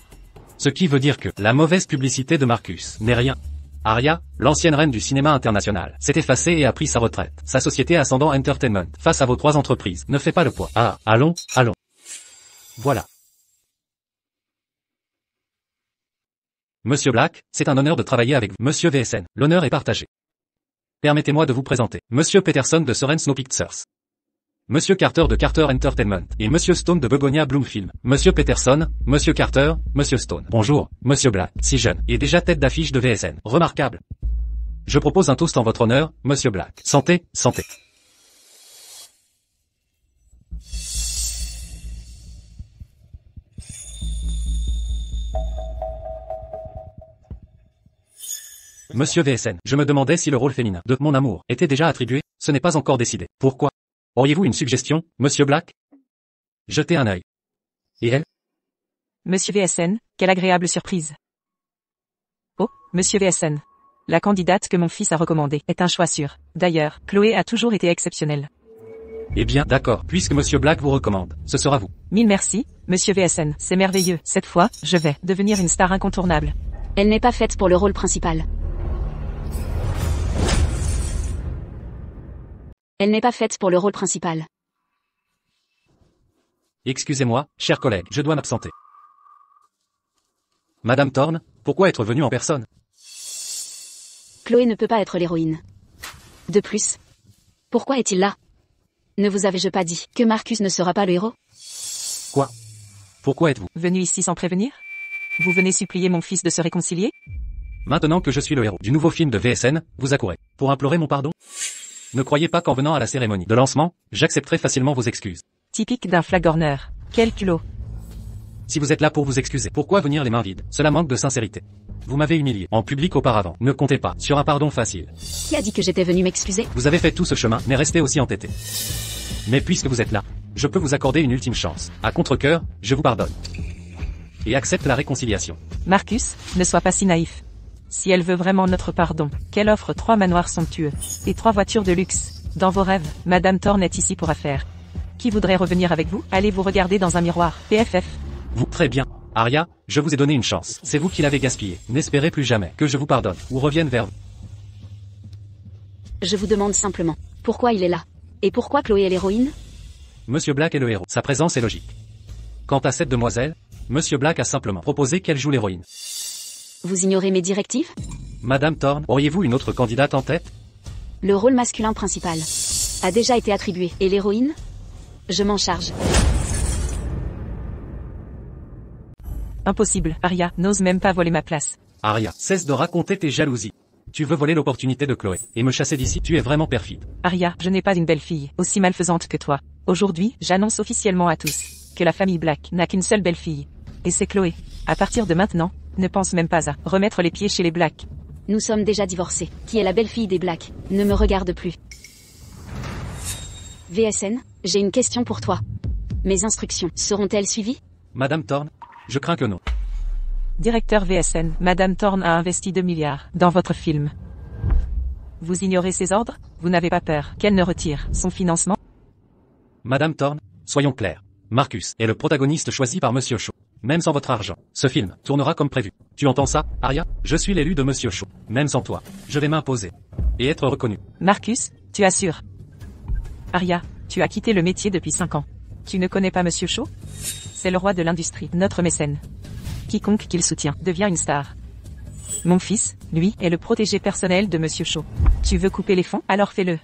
Ce qui veut dire que la mauvaise publicité de Marcus n'est rien. Aria, l'ancienne reine du cinéma international, s'est effacée et a pris sa retraite. Sa société Ascendant Entertainment, face à vos 3 entreprises, ne fait pas le poids. Ah, allons. Voilà. Monsieur Black, c'est un honneur de travailler avec vous. Monsieur VSN, l'honneur est partagé. Permettez-moi de vous présenter Monsieur Peterson de Soren Snow Pictures. Monsieur Carter de Carter Entertainment, et Monsieur Stone de Begonia Bloom Film. Monsieur Peterson, Monsieur Carter, Monsieur Stone. Bonjour, Monsieur Black, si jeune, et déjà tête d'affiche de VSN. Remarquable. Je propose un toast en votre honneur, Monsieur Black. Santé, santé. Monsieur VSN, je me demandais si le rôle féminin de Mon Amour était déjà attribué. Ce n'est pas encore décidé. Pourquoi? Auriez-vous une suggestion, Monsieur Black? Jetez un œil. Et elle?
Monsieur VSN, quelle agréable surprise. Oh, Monsieur VSN. La candidate que mon fils a recommandée est un choix sûr. D'ailleurs, Chloé a toujours été exceptionnelle.
Eh bien, d'accord, puisque Monsieur Black vous recommande, ce sera vous.
Mille merci, Monsieur VSN, c'est merveilleux. Cette fois, je vais devenir une star incontournable.
Elle n'est pas faite pour le rôle principal. Elle n'est pas faite pour le rôle principal.
Excusez-moi, chers collègues, je dois m'absenter. Madame Thorne, pourquoi être venue en personne?
Chloé ne peut pas être l'héroïne. De plus, pourquoi est-il là? Ne vous avais-je pas dit que Marcus ne sera pas le héros?
Quoi? Pourquoi êtes-vous
venu ici sans prévenir? Vous venez supplier mon fils de se réconcilier?
Maintenant que je suis le héros du nouveau film de VSN, vous accourez pour implorer mon pardon? Ne croyez pas qu'en venant à la cérémonie de lancement, j'accepterai facilement vos excuses.
Typique d'un flagorneur. Quel culot.
Si vous êtes là pour vous excuser, pourquoi venir les mains vides? Cela manque de sincérité. Vous m'avez humilié en public auparavant. Ne comptez pas sur un pardon facile.
Qui a dit que j'étais venu m'excuser?
Vous avez fait tout ce chemin, mais restez aussi entêté. Mais puisque vous êtes là, je peux vous accorder une ultime chance. À contre-cœur, je vous pardonne. Et accepte la réconciliation.
Marcus, ne sois pas si naïf. Si elle veut vraiment notre pardon, qu'elle offre 3 manoirs somptueux et 3 voitures de luxe. Dans vos rêves, Madame Thorne est ici pour affaire. Qui voudrait revenir avec vous? Allez vous regarder dans un miroir. PFF.
Vous, très bien. Arya, je vous ai donné une chance. C'est vous qui l'avez gaspillée. N'espérez plus jamais que je vous pardonne ou revienne vers vous.
Je vous demande simplement, pourquoi il est là? Et pourquoi Chloé est l'héroïne?
Monsieur Black est le héros. Sa présence est logique. Quant à cette demoiselle, Monsieur Black a simplement proposé qu'elle joue l'héroïne.
Vous ignorez mes directives?
Madame Thorne, auriez-vous une autre candidate en tête?
Le rôle masculin principal a déjà été attribué. Et l'héroïne? Je m'en charge.
Impossible, Arya n'ose même pas voler ma place.
Arya, cesse de raconter tes jalousies. Tu veux voler l'opportunité de Chloé et me chasser d'ici, tu es vraiment perfide.
Arya, je n'ai pas une belle fille, aussi malfaisante que toi. Aujourd'hui, j'annonce officiellement à tous que la famille Black n'a qu'une seule belle-fille. Et c'est Chloé. À partir de maintenant, ne pense même pas à remettre les pieds chez les Black.
Nous sommes déjà divorcés. Qui est la belle-fille des Black? Ne me regarde plus. VSN, j'ai une question pour toi. Mes instructions seront-elles suivies?
Madame Thorne, je crains que non.
Directeur VSN, Madame Thorne a investi 2 milliards dans votre film. Vous ignorez ses ordres? Vous n'avez pas peur qu'elle ne retire son financement?
Madame Thorne, soyons clairs. Marcus est le protagoniste choisi par Monsieur Shaw. Même sans votre argent, ce film tournera comme prévu. Tu entends ça, Arya? Je suis l'élu de Monsieur Shaw. Même sans toi, je vais m'imposer et être reconnu.
Marcus, tu assures? Arya, tu as quitté le métier depuis 5 ans. Tu ne connais pas Monsieur Shaw? C'est le roi de l'industrie, notre mécène. Quiconque qu'il soutient devient une star. Mon fils, lui, est le protégé personnel de Monsieur Shaw. Tu veux couper les fonds? Alors fais-le.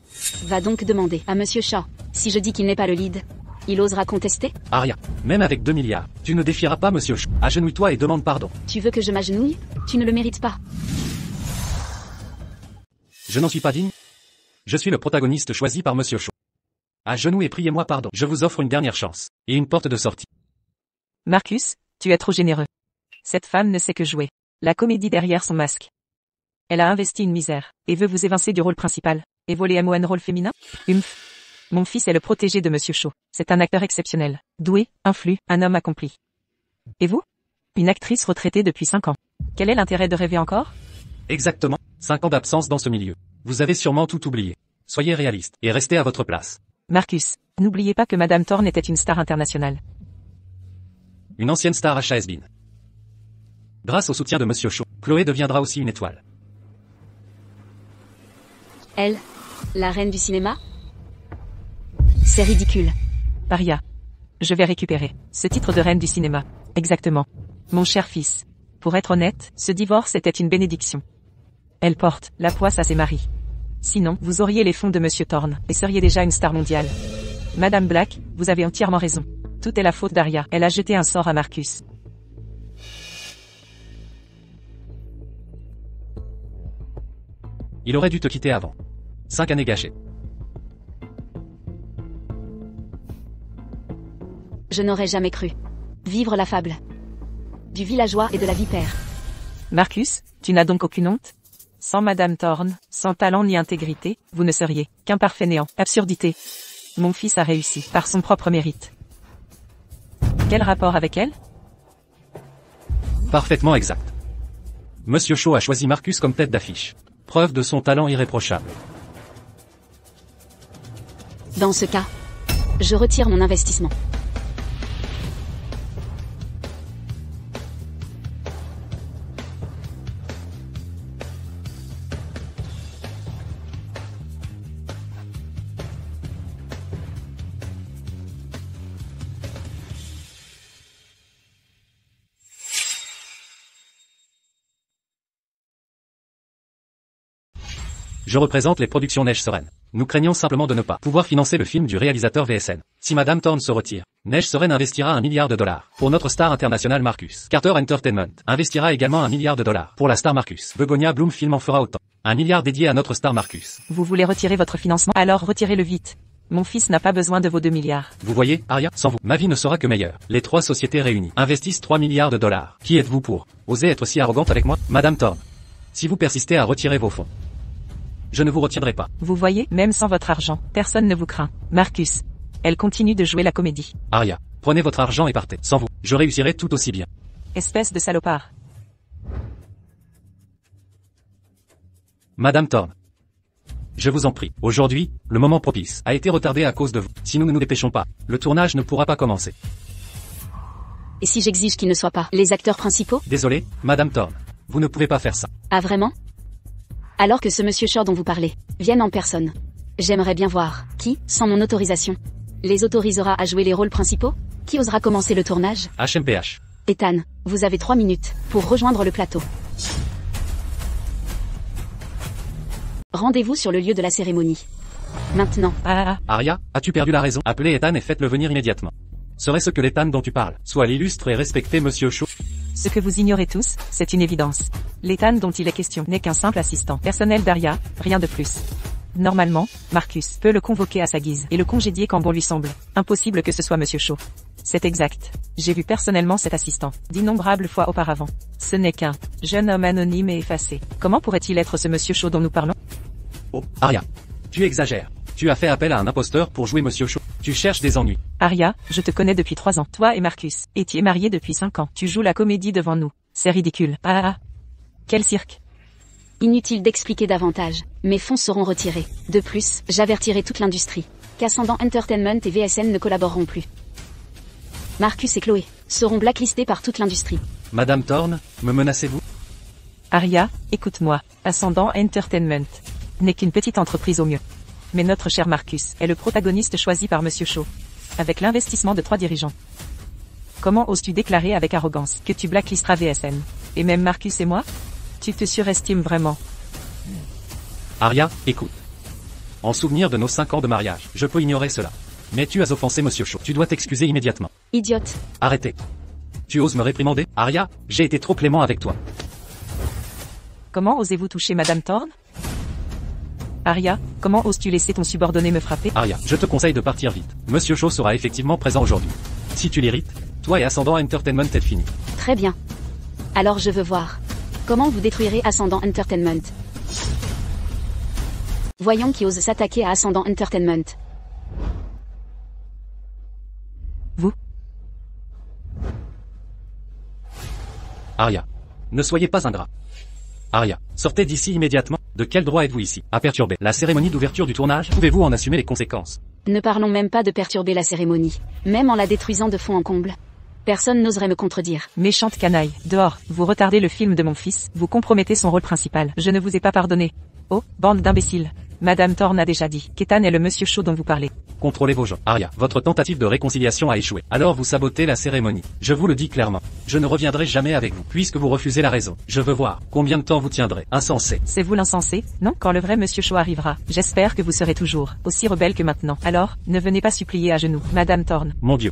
Va donc demander à Monsieur Shaw. Si je dis qu'il n'est pas le lead, il osera contester?
Arya, même avec 2 milliards, tu ne défieras pas Monsieur Shaw. Agenouille-toi et demande pardon.
Tu veux que je m'agenouille? Tu ne le mérites pas.
Je n'en suis pas digne. Je suis le protagoniste choisi par Monsieur Shaw. À genoux et priez-moi pardon. Je vous offre une dernière chance et une porte de sortie.
Marcus, tu es trop généreux. Cette femme ne sait que jouer. La comédie derrière son masque. Elle a investi une misère, et veut vous évincer du rôle principal, et voler à moi un rôle féminin? Humph. Mon fils est le protégé de Monsieur Shaw. C'est un acteur exceptionnel, doué, influent, un homme accompli. Et vous? Une actrice retraitée depuis 5 ans. Quel est l'intérêt de rêver encore?
Exactement, 5 ans d'absence dans ce milieu. Vous avez sûrement tout oublié. Soyez réaliste, et restez à votre place.
Marcus, n'oubliez pas que Madame Thorne était une star internationale.
Une ancienne star à has-been. Grâce au soutien de Monsieur Shaw, Chloé deviendra aussi une étoile.
Elle, la reine du cinéma? C'est ridicule.
Arya. Je vais récupérer ce titre de reine du cinéma. Exactement. Mon cher fils. Pour être honnête, ce divorce était une bénédiction. Elle porte la poisse à ses maris. Sinon, vous auriez les fonds de Monsieur Thorne, et seriez déjà une star mondiale. Madame Black, vous avez entièrement raison. Tout est la faute d'Arya. Elle a jeté un sort à Marcus.
Il aurait dû te quitter avant. 5 années gâchées.
Je n'aurais jamais cru. Vivre la fable. Du villageois et de la vipère.
Marcus, tu n'as donc aucune honte? Sans Madame Thorne, sans talent ni intégrité, vous ne seriez qu'un parfait néant. Absurdité. Mon fils a réussi, par son propre mérite. Quel rapport avec elle?
Parfaitement exact. Monsieur Shaw a choisi Marcus comme tête d'affiche. Preuve de son talent irréprochable.
Dans ce cas, je retire mon investissement.
Je représente les productions Neige Sereine. Nous craignons simplement de ne pas pouvoir financer le film du réalisateur VSN. Si Madame Thorne se retire, Neige Sereine investira $1 milliard pour notre star international Marcus. Carter Entertainment investira également $1 milliard pour la star Marcus. Begonia Bloom Film en fera autant. 1 milliard dédié à notre star Marcus.
Vous voulez retirer votre financement? Alors retirez-le vite. Mon fils n'a pas besoin de vos 2 milliards.
Vous voyez, Arya, sans vous, ma vie ne sera que meilleure. Les 3 sociétés réunies investissent 3 milliards de dollars. Qui êtes-vous pour oser être si arrogante avec moi, Madame Thorne? Si vous persistez à retirer vos fonds, je ne vous retiendrai pas.
Vous voyez, même sans votre argent, personne ne vous craint. Marcus. Elle continue de jouer la comédie.
Arya, prenez votre argent et partez. Sans vous, je réussirai tout aussi bien.
Espèce de salopard.
Madame Thorne. Je vous en prie, aujourd'hui, le moment propice a été retardé à cause de vous. Si nous ne nous dépêchons pas, le tournage ne pourra pas commencer.
Et si j'exige qu'ils ne soient pas les acteurs principaux?
Désolé, Madame Thorne. Vous ne pouvez pas faire ça.
Ah vraiment? Alors que ce monsieur Shaw dont vous parlez vienne en personne. J'aimerais bien voir qui, sans mon autorisation, les autorisera à jouer les rôles principaux? Qui osera commencer le tournage?
HMPH.
Ethan, vous avez 3 minutes pour rejoindre le plateau. Rendez-vous sur le lieu de la cérémonie. Maintenant.
Arya, as-tu perdu la raison? Appelez Ethan et faites-le venir immédiatement. Serait-ce que l'Ethan dont tu parles soit l'illustre et respecté Monsieur Shaw?
Ce que vous ignorez tous, c'est une évidence. L'Ethan dont il est question n'est qu'un simple assistant personnel d'Arya, rien de plus. Normalement, Marcus peut le convoquer à sa guise et le congédier quand bon lui semble. Impossible que ce soit Monsieur Shaw. C'est exact. J'ai vu personnellement cet assistant, d'innombrables fois auparavant. Ce n'est qu'un jeune homme anonyme et effacé. Comment pourrait-il être ce Monsieur Shaw dont nous parlons?
Oh, Arya. Tu exagères. Tu as fait appel à un imposteur pour jouer Monsieur Shaw. Tu cherches des ennuis.
Arya, je te connais depuis 3 ans. Toi et Marcus étiez mariés depuis 5 ans. Tu joues la comédie devant nous. C'est ridicule. Quel cirque.
Inutile d'expliquer davantage. Mes fonds seront retirés. De plus, j'avertirai toute l'industrie qu'Ascendant Entertainment et VSN ne collaboreront plus. Marcus et Chloé seront blacklistés par toute l'industrie.
Madame Thorne, me menacez-vous?
Arya, écoute-moi. Ascendant Entertainment n'est qu'une petite entreprise au mieux. Mais notre cher Marcus est le protagoniste choisi par Monsieur Shaw. Avec l'investissement de 3 dirigeants. Comment oses-tu déclarer avec arrogance que tu blacklisteras VSN? Et même Marcus et moi? Tu te surestimes vraiment.
Arya, écoute. En souvenir de nos 5 ans de mariage, je peux ignorer cela. Mais tu as offensé Monsieur Shaw. Tu dois t'excuser immédiatement.
Idiote.
Arrêtez. Tu oses me réprimander? Arya, j'ai été trop clément avec toi.
Comment osez-vous toucher Madame Thorne? Arya, comment oses-tu laisser ton subordonné me frapper?
Arya, je te conseille de partir vite. Monsieur Shaw sera effectivement présent aujourd'hui. Si tu l'irrites, toi et Ascendant Entertainment est fini.
Très bien. Alors je veux voir. Comment vous détruirez Ascendant Entertainment? Voyons qui ose s'attaquer à Ascendant Entertainment.
Vous?
Arya. Ne soyez pas ingrat. Arya, sortez d'ici immédiatement. De quel droit êtes-vous ici à perturber la cérémonie d'ouverture du tournage? Pouvez-vous en assumer les conséquences?
Ne parlons même pas de perturber la cérémonie. Même en la détruisant de fond en comble. Personne n'oserait me contredire.
Méchante canaille, dehors, vous retardez le film de mon fils, vous compromettez son rôle principal. Je ne vous ai pas pardonné. Oh, bande d'imbéciles. Madame Thorne a déjà dit qu'Ethan est le Monsieur Shaw dont vous parlez.
Contrôlez vos gens. Arya, votre tentative de réconciliation a échoué. Alors vous sabotez la cérémonie. Je vous le dis clairement. Je ne reviendrai jamais avec vous, puisque vous refusez la raison. Je veux voir combien de temps vous tiendrez. Insensé.
C'est vous l'insensé? Non, quand le vrai Monsieur Shaw arrivera. J'espère que vous serez toujours aussi rebelle que maintenant. Alors, ne venez pas supplier à genoux, Madame Thorne.
Mon Dieu.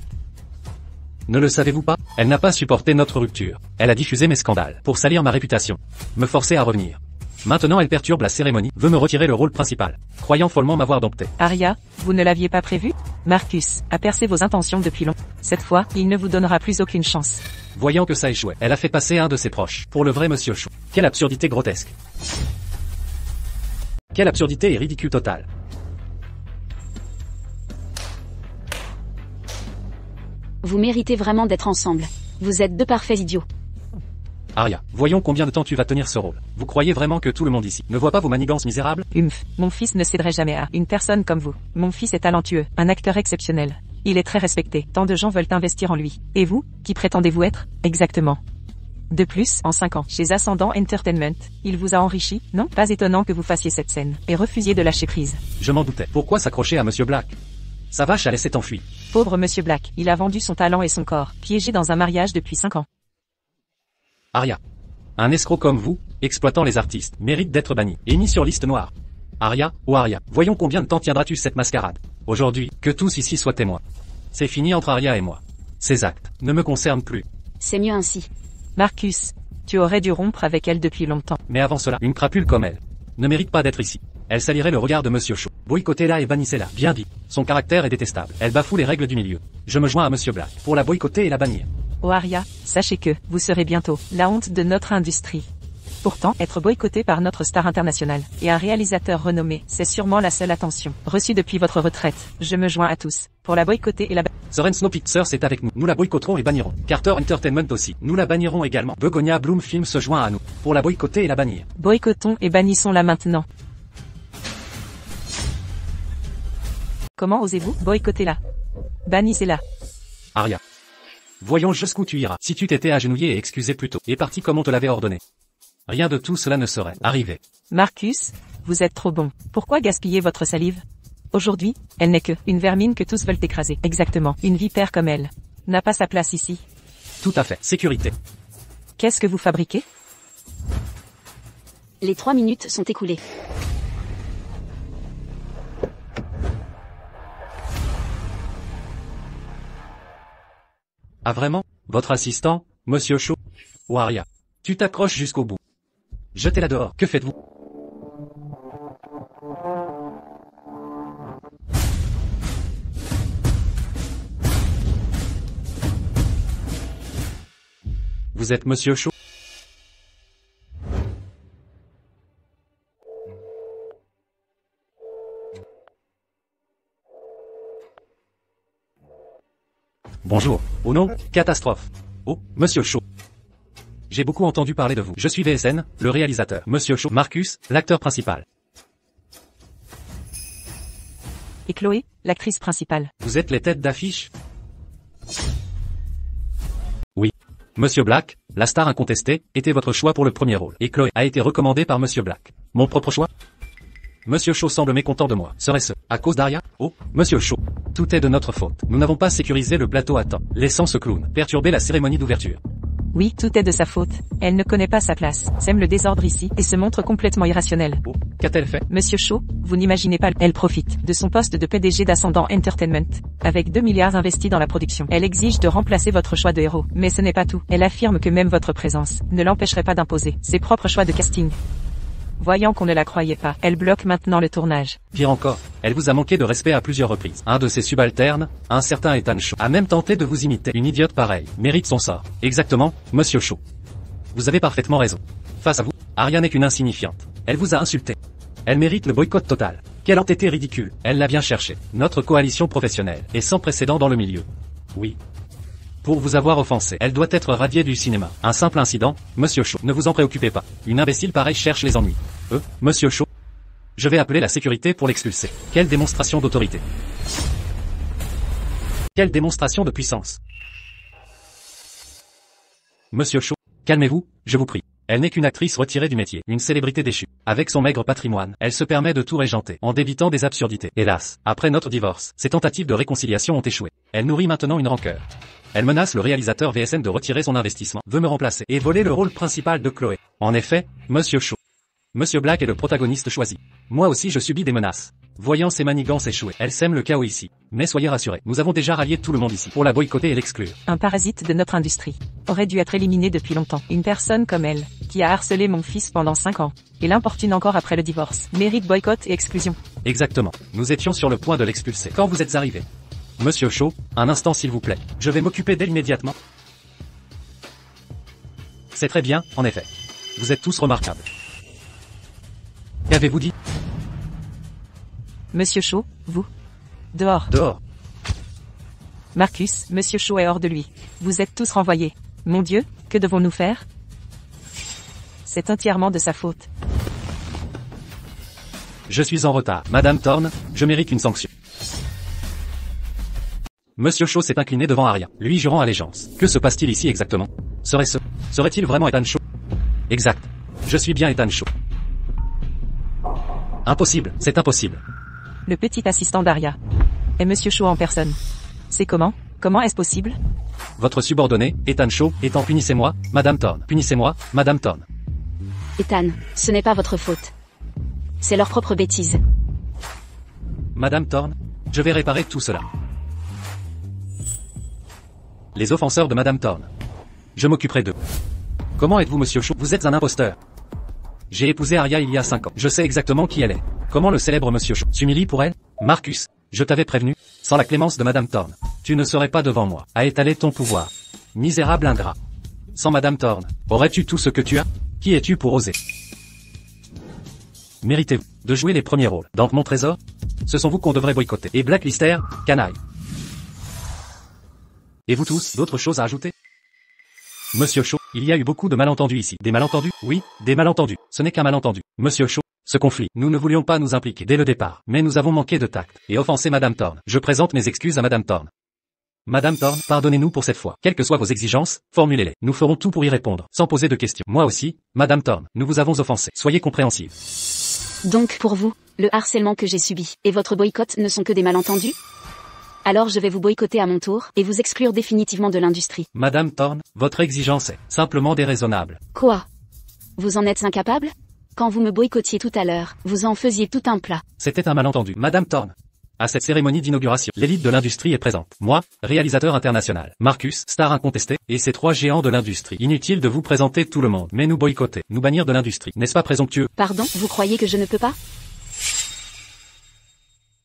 Ne le savez-vous pas? Elle n'a pas supporté notre rupture. Elle a diffusé mes scandales pour salir ma réputation. Me forcer à revenir. Maintenant elle perturbe la cérémonie, veut me retirer le rôle principal, croyant follement m'avoir dompté.
Arya, vous ne l'aviez pas prévu? Marcus a percé vos intentions depuis longtemps. Cette fois, il ne vous donnera plus aucune chance.
Voyant que ça échouait, elle a fait passer un de ses proches pour le vrai Monsieur Shaw. Quelle absurdité grotesque. Quelle absurdité et ridicule totale.
Vous méritez vraiment d'être ensemble. Vous êtes 2 parfaits idiots.
Arya, voyons combien de temps tu vas tenir ce rôle. Vous croyez vraiment que tout le monde ici ne voit pas vos manigances misérables?
Mon fils ne céderait jamais à une personne comme vous. Mon fils est talentueux, un acteur exceptionnel. Il est très respecté. Tant de gens veulent investir en lui. Et vous, qui prétendez-vous être? Exactement. De plus, en 5 ans, chez Ascendant Entertainment, il vous a enrichi, non? Pas étonnant que vous fassiez cette scène, et refusiez de lâcher prise.
Je m'en doutais. Pourquoi s'accrocher à Monsieur Black? Sa vache a laissé t'enfuir.
Pauvre Monsieur Black, il a vendu son talent et son corps, piégé dans un mariage depuis 5 ans.
Arya. Un escroc comme vous, exploitant les artistes, mérite d'être banni et mis sur liste noire. Arya, oh Arya, voyons combien de temps tiendras-tu cette mascarade. Aujourd'hui, que tous ici soient témoins. C'est fini entre Arya et moi. Ces actes ne me concernent plus.
C'est mieux ainsi.
Marcus, tu aurais dû rompre avec elle depuis longtemps.
Mais avant cela, une crapule comme elle ne mérite pas d'être ici. Elle salirait le regard de Monsieur Shaw. Boycottez-la et bannissez-la. Bien dit. Son caractère est détestable. Elle bafoue les règles du milieu. Je me joins à Monsieur Black pour la boycotter et la bannir.
Oh Arya, sachez que, vous serez bientôt, la honte de notre industrie. Pourtant, être boycotté par notre star internationale, et un réalisateur renommé, c'est sûrement la seule attention reçue depuis votre retraite. Je me joins à tous, pour la boycotter et la
Soren Snow Pictures est avec nous. Nous la boycotterons et bannirons. Carter Entertainment aussi. Nous la bannirons également. Begonia Bloom Film se joint à nous, pour la boycotter et la bannir.
Boycottons et bannissons-la maintenant. Comment osez-vous boycotter-la? Bannissez-la.
Arya. Voyons jusqu'où tu iras. Si tu t'étais agenouillé et excusé plus tôt, et parti comme on te l'avait ordonné. Rien de tout cela ne serait arrivé.
Marcus, vous êtes trop bon. Pourquoi gaspiller votre salive? Aujourd'hui, elle n'est que une vermine que tous veulent écraser. Exactement, une vipère comme elle. N'a pas sa place ici.
Tout à fait. Sécurité.
Qu'est-ce que vous fabriquez?
Les 3 minutes sont écoulées.
Ah vraiment? Votre assistant, Monsieur Shaw? Ou Arya? Tu t'accroches jusqu'au bout. Jetez-la dehors. Que faites-vous? Vous êtes Monsieur Shaw? Bonjour. Oh non, catastrophe. Oh, Monsieur Shaw. J'ai beaucoup entendu parler de vous. Je suis VSN, le réalisateur. Monsieur Shaw, Marcus, l'acteur principal.
Et Chloé, l'actrice principale.
Vous êtes les têtes d'affiche? Oui. Monsieur Black, la star incontestée, était votre choix pour le premier rôle. Et Chloé a été recommandée par Monsieur Black. Mon propre choix? Monsieur Shaw semble mécontent de moi. Serait-ce à cause d'Arya? Oh, Monsieur Shaw. Tout est de notre faute. Nous n'avons pas sécurisé le plateau à temps, laissant ce clown perturber la cérémonie d'ouverture.
Oui, tout est de sa faute. Elle ne connaît pas sa place, sème le désordre ici, et se montre complètement irrationnelle.
Oh, qu'a-t-elle fait?
Monsieur Shaw, vous n'imaginez pas, elle profite de son poste de PDG d'Ascendant Entertainment. Avec 2 milliards investis dans la production, elle exige de remplacer votre choix de héros. Mais ce n'est pas tout. Elle affirme que même votre présence ne l'empêcherait pas d'imposer ses propres choix de casting. Voyant qu'on ne la croyait pas, elle bloque maintenant le tournage.
Pire encore, elle vous a manqué de respect à plusieurs reprises. Un de ses subalternes, un certain Ethan Shaw, a même tenté de vous imiter. Une idiote pareille mérite son sort. Exactement, Monsieur Shaw. Vous avez parfaitement raison. Face à vous, Arya n'est qu'une insignifiante. Elle vous a insulté. Elle mérite le boycott total. Quelle entêtée ridicule. Elle l'a bien cherché. Notre coalition professionnelle est sans précédent dans le milieu. Oui. Pour vous avoir offensé, elle doit être radiée du cinéma. Un simple incident, Monsieur Shaw. Ne vous en préoccupez pas. Une imbécile pareille cherche les ennuis. Monsieur Shaw. Je vais appeler la sécurité pour l'expulser. Quelle démonstration d'autorité. Quelle démonstration de puissance. Monsieur Shaw, calmez-vous, je vous prie. Elle n'est qu'une actrice retirée du métier, une célébrité déchue. Avec son maigre patrimoine, elle se permet de tout régenter, en débitant des absurdités. Hélas, après notre divorce, ses tentatives de réconciliation ont échoué. Elle nourrit maintenant une rancœur. Elle menace le réalisateur VSN de retirer son investissement, veut me remplacer, et voler le rôle principal de Chloé. En effet, Monsieur Shaw. Monsieur Black est le protagoniste choisi. Moi aussi je subis des menaces. Voyant ces manigances échouer, elle sème le chaos ici. Mais soyez rassurés, nous avons déjà rallié tout le monde ici, pour la boycotter et l'exclure.
Un parasite de notre industrie. Aurait dû être éliminé depuis longtemps. Une personne comme elle, qui a harcelé mon fils pendant 5 ans, et l'importune encore après le divorce, mérite boycott et exclusion.
Exactement. Nous étions sur le point de l'expulser quand vous êtes arrivé. Monsieur Shaw, un instant s'il vous plaît. Je vais m'occuper d'elle immédiatement. C'est très bien, en effet. Vous êtes tous remarquables. Qu'avez-vous dit?
Monsieur Shaw, vous? Dehors.
Dehors.
Marcus, Monsieur Shaw est hors de lui. Vous êtes tous renvoyés. Mon Dieu, que devons-nous faire? C'est entièrement de sa faute.
Je suis en retard. Madame Thorne, je mérite une sanction. Monsieur Shaw s'est incliné devant Arya, lui jurant allégeance. Que se passe-t-il ici exactement? Serait-il vraiment Ethan Shaw? Exact. Je suis bien Ethan Shaw. Impossible, c'est impossible.
Le petit assistant d'Arya est Monsieur Shaw en personne. C'est comment est-ce possible?
Votre subordonné, Ethan Shaw, étant punissez-moi, Madame Thorne. Punissez-moi, Madame Thorne.
Ethan, ce n'est pas votre faute. C'est leur propre bêtise.
Madame Thorne, je vais réparer tout cela. Les offenseurs de Madame Thorne. Je m'occuperai d'eux. Comment êtes-vous Monsieur Shaw? Vous êtes un imposteur. J'ai épousé Arya il y a 5 ans. Je sais exactement qui elle est. Comment le célèbre Monsieur Shaw s'humilie pour elle? Marcus, je t'avais prévenu, sans la clémence de Madame Thorne, tu ne serais pas devant moi, à étaler ton pouvoir. Misérable ingrat. Sans Madame Thorne, aurais-tu tout ce que tu as? Qui es-tu pour oser? Méritez-vous de jouer les premiers rôles dans mon trésor? Ce sont vous qu'on devrait boycotter. Et blacklister, canaille. Et vous tous, d'autres choses à ajouter? Monsieur Shaw, il y a eu beaucoup de malentendus ici. Des malentendus? Oui, des malentendus. Ce n'est qu'un malentendu. Monsieur Shaw, ce conflit, nous ne voulions pas nous impliquer dès le départ, mais nous avons manqué de tact et offensé Madame Thorne. Je présente mes excuses à Madame Thorne. Madame Thorne, pardonnez-nous pour cette fois. Quelles que soient vos exigences, formulez-les. Nous ferons tout pour y répondre, sans poser de questions. Moi aussi, Madame Thorne, nous vous avons offensé. Soyez compréhensive.
Donc pour vous, le harcèlement que j'ai subi et votre boycott ne sont que des malentendus? Alors je vais vous boycotter à mon tour et vous exclure définitivement de l'industrie.
Madame Thorne, votre exigence est simplement déraisonnable.
Quoi? Vous en êtes incapable? Quand vous me boycottiez tout à l'heure, vous en faisiez tout un plat.
C'était un malentendu. Madame Thorne. À cette cérémonie d'inauguration, l'élite de l'industrie est présente. Moi, réalisateur international. Marcus, star incontesté, et ces 3 géants de l'industrie. Inutile de vous présenter tout le monde, mais nous boycotter, nous bannir de l'industrie. N'est-ce pas présomptueux?
Pardon, vous croyez que je ne peux pas?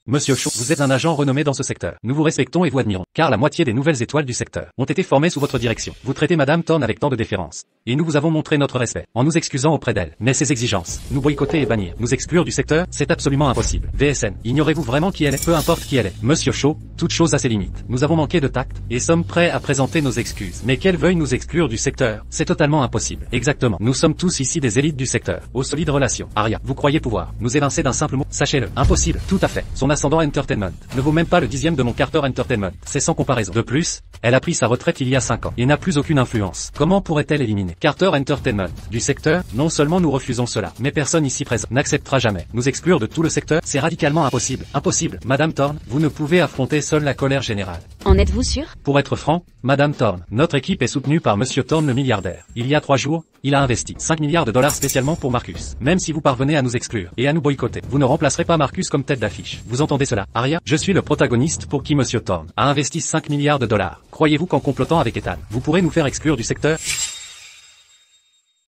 Monsieur Shaw, vous êtes un agent renommé dans ce secteur. Nous vous respectons et vous admirons, car la moitié des nouvelles étoiles du secteur ont été formées sous votre direction. Vous traitez Madame Thorne avec tant de déférence. Et nous vous avons montré notre respect, en nous excusant auprès d'elle. Mais ces exigences, nous boycotter et bannir, nous exclure du secteur, c'est absolument impossible. VSN, ignorez-vous vraiment qui elle est? Peu importe qui elle est. Monsieur Shaw, toute chose a ses limites. Nous avons manqué de tact, et sommes prêts à présenter nos excuses. Mais qu'elle veuille nous exclure du secteur, c'est totalement impossible. Exactement. Nous sommes tous ici des élites du secteur, aux solides relations. Arya, vous croyez pouvoir nous évincer d'un simple mot? Sachez-le. Impossible. Tout à fait. Son ascendant entertainment ne vaut même pas le 10e de mon Carter Entertainment. C'est sans comparaison. De plus, elle a pris sa retraite il y a 5 ans et n'a plus aucune influence. Comment pourrait-elle éliminer Carter Entertainment du secteur? Non seulement nous refusons cela, mais personne ici présent n'acceptera jamais nous exclure de tout le secteur. C'est radicalement impossible. Impossible. Madame Thorne, vous ne pouvez affronter seule la colère générale.
En êtes-vous sûr?
Pour être franc, Madame Thorne, notre équipe est soutenue par Monsieur Thorne le milliardaire. Il y a 3 jours, il a investi 5 milliards de dollars spécialement pour Marcus. Même si vous parvenez à nous exclure et à nous boycotter, vous ne remplacerez pas Marcus comme tête d'affiche. Vous entendez cela? Arya, je suis le protagoniste pour qui Monsieur Thorne a investi 5 milliards de dollars. Croyez-vous qu'en complotant avec Ethan, vous pourrez nous faire exclure du secteur?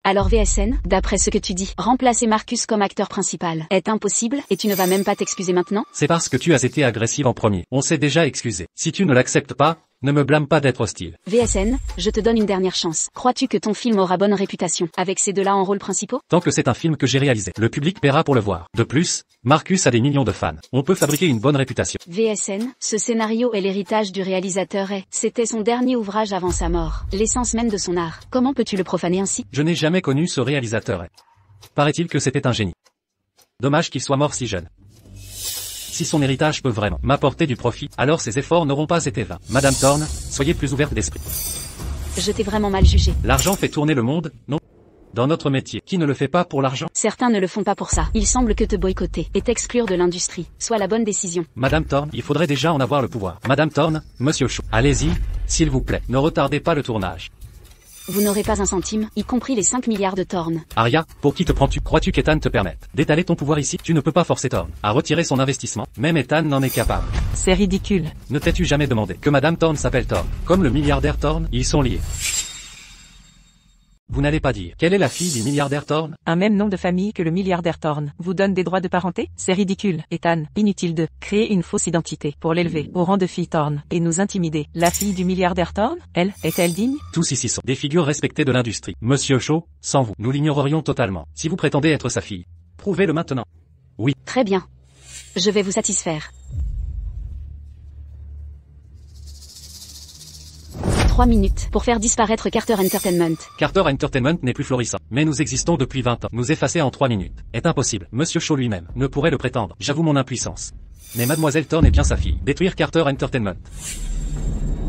Alors VSN, d'après ce que tu dis, remplacer Marcus comme acteur principal est impossible et tu ne vas même pas t'excuser maintenant?
C'est parce que tu as été agressive en premier. On s'est déjà excusé. Si tu ne l'acceptes pas, ne me blâme pas d'être hostile.
VSN, je te donne une dernière chance. Crois-tu que ton film aura bonne réputation avec ces deux-là en rôle principaux?
Tant que c'est un film que j'ai réalisé, le public paiera pour le voir. De plus, Marcus a des millions de fans. On peut fabriquer une bonne réputation.
VSN, ce scénario est l'héritage du réalisateur et c'était son dernier ouvrage avant sa mort. L'essence même de son art. Comment peux-tu le profaner ainsi?
Je n'ai jamais connu ce réalisateur. Paraît-il que c'était un génie. Dommage qu'il soit mort si jeune. Si son héritage peut vraiment m'apporter du profit, alors ses efforts n'auront pas été vains. Madame Thorne, soyez plus ouverte d'esprit.
Je t'ai vraiment mal jugé.
L'argent fait tourner le monde, non? Dans notre métier, qui ne le fait pas pour l'argent?
Certains ne le font pas pour ça. Il semble que te boycotter et t'exclure de l'industrie soit la bonne décision.
Madame Thorne, il faudrait déjà en avoir le pouvoir. Madame Thorne, Monsieur Shaw, allez-y, s'il vous plaît, ne retardez pas le tournage.
Vous n'aurez pas un centime, y compris les 5 milliards de Thorne.
Arya, pour qui te prends-tu? Crois-tu qu'Ethan te permette d'étaler ton pouvoir ici? Tu ne peux pas forcer Thorne à retirer son investissement, même Ethan n'en est capable.
C'est ridicule.
Ne t'es-tu jamais demandé que Madame Thorne s'appelle Thorne? Comme le milliardaire Thorne, ils sont liés. Vous n'allez pas dire quelle est la fille du milliardaire Thorne?
Un même nom de famille que le milliardaire Thorne vous donne des droits de parenté? C'est ridicule. Ethan, inutile de créer une fausse identité pour l'élever au rang de fille Thorne et nous intimider. La fille du milliardaire Thorne, elle, est-elle digne?
Tous ici sont des figures respectées de l'industrie. Monsieur Shaw, sans vous, nous l'ignorerions totalement. Si vous prétendez être sa fille, prouvez-le maintenant. Oui.
Très bien. Je vais vous satisfaire. 3 minutes pour faire disparaître Carter Entertainment.
Carter Entertainment n'est plus florissant, mais nous existons depuis 20 ans. Nous effacer en 3 minutes est impossible. Monsieur Shaw lui-même ne pourrait le prétendre. J'avoue mon impuissance. Mais Mademoiselle Thorne est bien sa fille. Détruire Carter Entertainment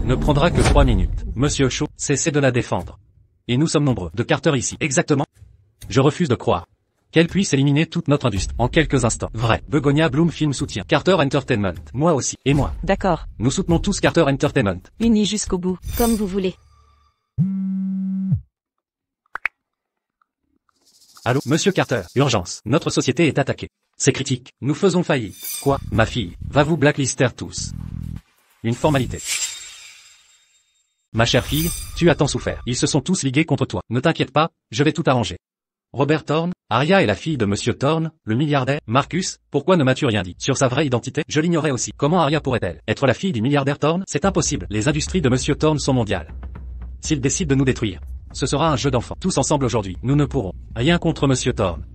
ne prendra que 3 minutes. Monsieur Shaw, cessez de la défendre. Et nous sommes nombreux de Carter ici. Exactement. Je refuse de croire qu'elle puisse éliminer toute notre industrie en quelques instants. Vrai. Begonia Bloom Film soutient Carter Entertainment. Moi aussi. Et moi.
D'accord.
Nous soutenons tous Carter Entertainment.
Unis jusqu'au bout.
Comme vous voulez.
Allô, Monsieur Carter. Urgence. Notre société est attaquée. C'est critique. Nous faisons faillite. Quoi? Ma fille va vous blacklister tous. Une formalité. Ma chère fille, tu as tant souffert. Ils se sont tous ligués contre toi. Ne t'inquiète pas, je vais tout arranger. Robert Thorne, Arya est la fille de Monsieur Thorne, le milliardaire. Marcus, pourquoi ne m'as-tu rien dit sur sa vraie identité? Je l'ignorais aussi. Comment Arya pourrait-elle être la fille du milliardaire Thorne? C'est impossible. Les industries de Monsieur Thorne sont mondiales. S'il décide de nous détruire, ce sera un jeu d'enfants. Tous ensemble aujourd'hui, nous ne pourrons rien contre Monsieur Thorne.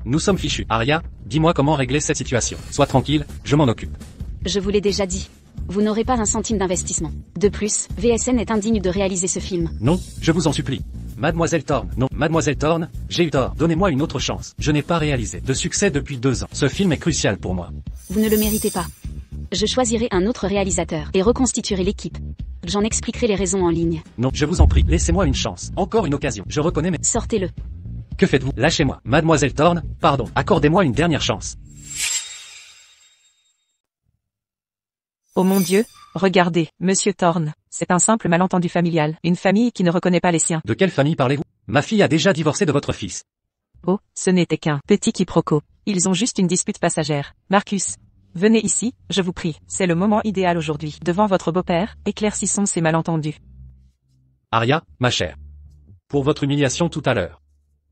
Nous sommes fichus. Arya, dis-moi comment régler cette situation. Sois tranquille, je m'en occupe.
Je vous l'ai déjà dit. Vous n'aurez pas un centime d'investissement. De plus, VSN est indigne de réaliser ce film.
Non, je vous en supplie. Mademoiselle Thorne, non, Mademoiselle Thorne, j'ai eu tort. Donnez-moi une autre chance. Je n'ai pas réalisé de succès depuis 2 ans. Ce film est crucial pour moi.
Vous ne le méritez pas. Je choisirai un autre réalisateur et reconstituerai l'équipe. J'en expliquerai les raisons en ligne.
Non, je vous en prie, laissez-moi une chance. Encore une occasion. Je reconnais mes...
Sortez-le.
Que faites-vous? Lâchez-moi. Mademoiselle Thorne, pardon, accordez-moi une dernière chance.
Oh mon Dieu, regardez, Monsieur Thorne, c'est un simple malentendu familial, une famille qui ne reconnaît pas les siens.
De quelle famille parlez-vous? Ma fille a déjà divorcé de votre fils.
Oh, ce n'était qu'un petit quiproquo. Ils ont juste une dispute passagère. Marcus, venez ici, je vous prie. C'est le moment idéal aujourd'hui. Devant votre beau-père, éclaircissons ces malentendus.
Arya, ma chère. Pour votre humiliation tout à l'heure.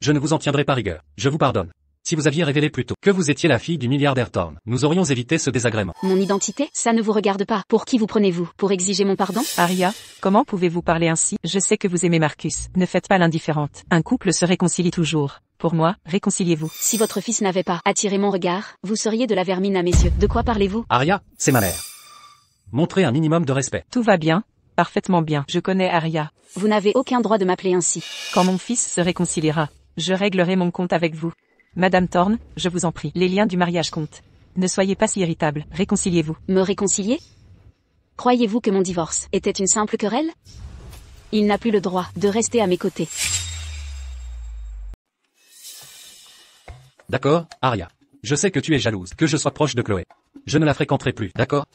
Je ne vous en tiendrai pas rigueur. Je vous pardonne. Si vous aviez révélé plus tôt que vous étiez la fille du milliardaire Thorne, nous aurions évité ce désagrément.
Mon identité, ça ne vous regarde pas. Pour qui vous prenez-vous? Pour exiger mon pardon?
Arya, comment pouvez-vous parler ainsi? Je sais que vous aimez Marcus. Ne faites pas l'indifférente. Un couple se réconcilie toujours. Pour moi, réconciliez-vous.
Si votre fils n'avait pas attiré mon regard, vous seriez de la vermine à mes yeux. De quoi parlez-vous?
Arya, c'est ma mère. Montrez un minimum de respect.
Tout va bien, parfaitement bien. Je connais Arya.
Vous n'avez aucun droit de m'appeler ainsi.
Quand mon fils se réconciliera, je réglerai mon compte avec vous. Madame Thorne, je vous en prie, les liens du mariage comptent. Ne soyez pas si irritable, réconciliez-vous.
Me réconcilier? Croyez-vous que mon divorce était une simple querelle? Il n'a plus le droit de rester à mes côtés.
D'accord, Arya. Je sais que tu es jalouse, que je sois proche de Chloé. Je ne la fréquenterai plus, d'accord?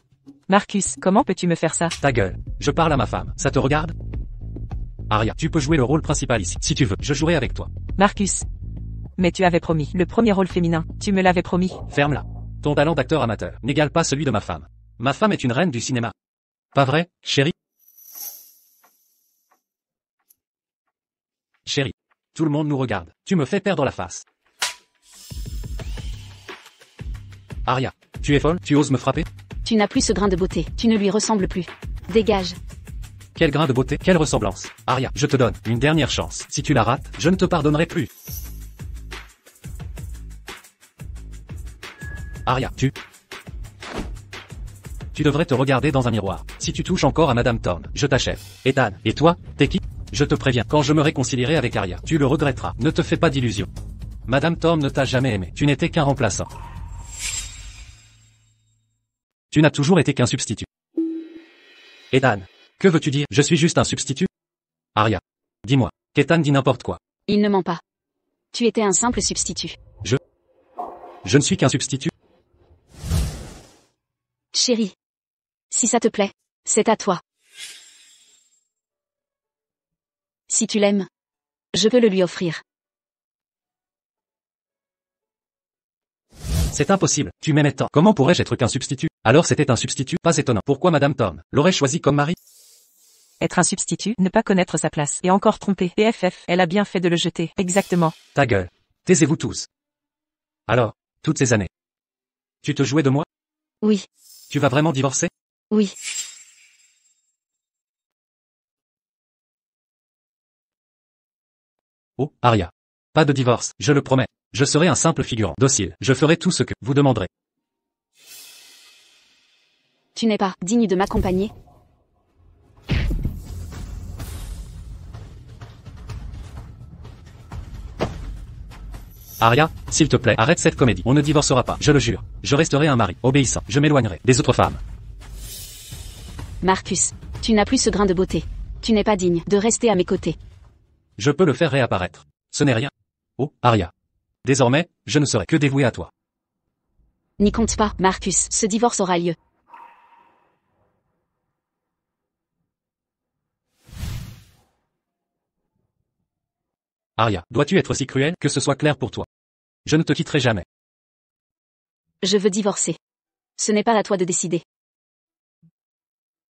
Marcus, comment peux-tu me faire ça?
Ta gueule. Je parle à ma femme. Ça te regarde? Arya, tu peux jouer le rôle principal ici. Si tu veux, je jouerai avec toi.
Marcus. Mais tu avais promis, le premier rôle féminin, tu me l'avais promis.
Ferme-la. Ton talent d'acteur amateur n'égale pas celui de ma femme. Ma femme est une reine du cinéma. Pas vrai, chérie? Chérie. Tout le monde nous regarde. Tu me fais perdre la face. Arya, tu es folle? Tu oses me frapper?
Tu n'as plus ce grain de beauté, tu ne lui ressembles plus. Dégage.
Quel grain de beauté, quelle ressemblance. Arya, je te donne une dernière chance. Si tu la rates, je ne te pardonnerai plus. Arya, tu devrais te regarder dans un miroir. Si tu touches encore à Madame Thorne, je t'achève. Ethan, et toi, t'es qui? Je te préviens, quand je me réconcilierai avec Arya, tu le regretteras. Ne te fais pas d'illusions. Madame Thorne ne t'a jamais aimé. Tu n'étais qu'un remplaçant. Tu n'as toujours été qu'un substitut. Ethan, que veux-tu dire? Je suis juste un substitut? Arya, dis-moi, qu'Ethan dit n'importe quoi.
Il ne ment pas. Tu étais un simple substitut.
Je ne suis qu'un substitut.
Chérie. Si ça te plaît, c'est à toi. Si tu l'aimes, je peux le lui offrir.
C'est impossible, tu m'aimais tant. Comment pourrais-je être qu'un substitut? Alors c'était un substitut, pas étonnant. Pourquoi Madame Thorne l'aurait choisi comme mari?
Être un substitut, ne pas connaître sa place, et encore tromper. PFF, elle a bien fait de le jeter. Exactement.
Ta gueule. Taisez-vous tous. Alors, toutes ces années. Tu te jouais de moi?
Oui.
Tu vas vraiment divorcer?
Oui.
Oh, Arya. Pas de divorce, je le promets. Je serai un simple figurant, docile. Je ferai tout ce que vous demanderez.
Tu n'es pas digne de m'accompagner.
Arya, s'il te plaît, arrête cette comédie. On ne divorcera pas, je le jure. Je resterai un mari, obéissant. Je m'éloignerai des autres femmes.
Marcus, tu n'as plus ce grain de beauté. Tu n'es pas digne de rester à mes côtés.
Je peux le faire réapparaître. Ce n'est rien. Oh, Arya. Désormais, je ne serai que dévoué à toi.
N'y compte pas, Marcus, ce divorce aura lieu.
Arya, dois-tu être si cruel que ce soit clair pour toi? Je ne te quitterai jamais.
Je veux divorcer. Ce n'est pas à toi de décider.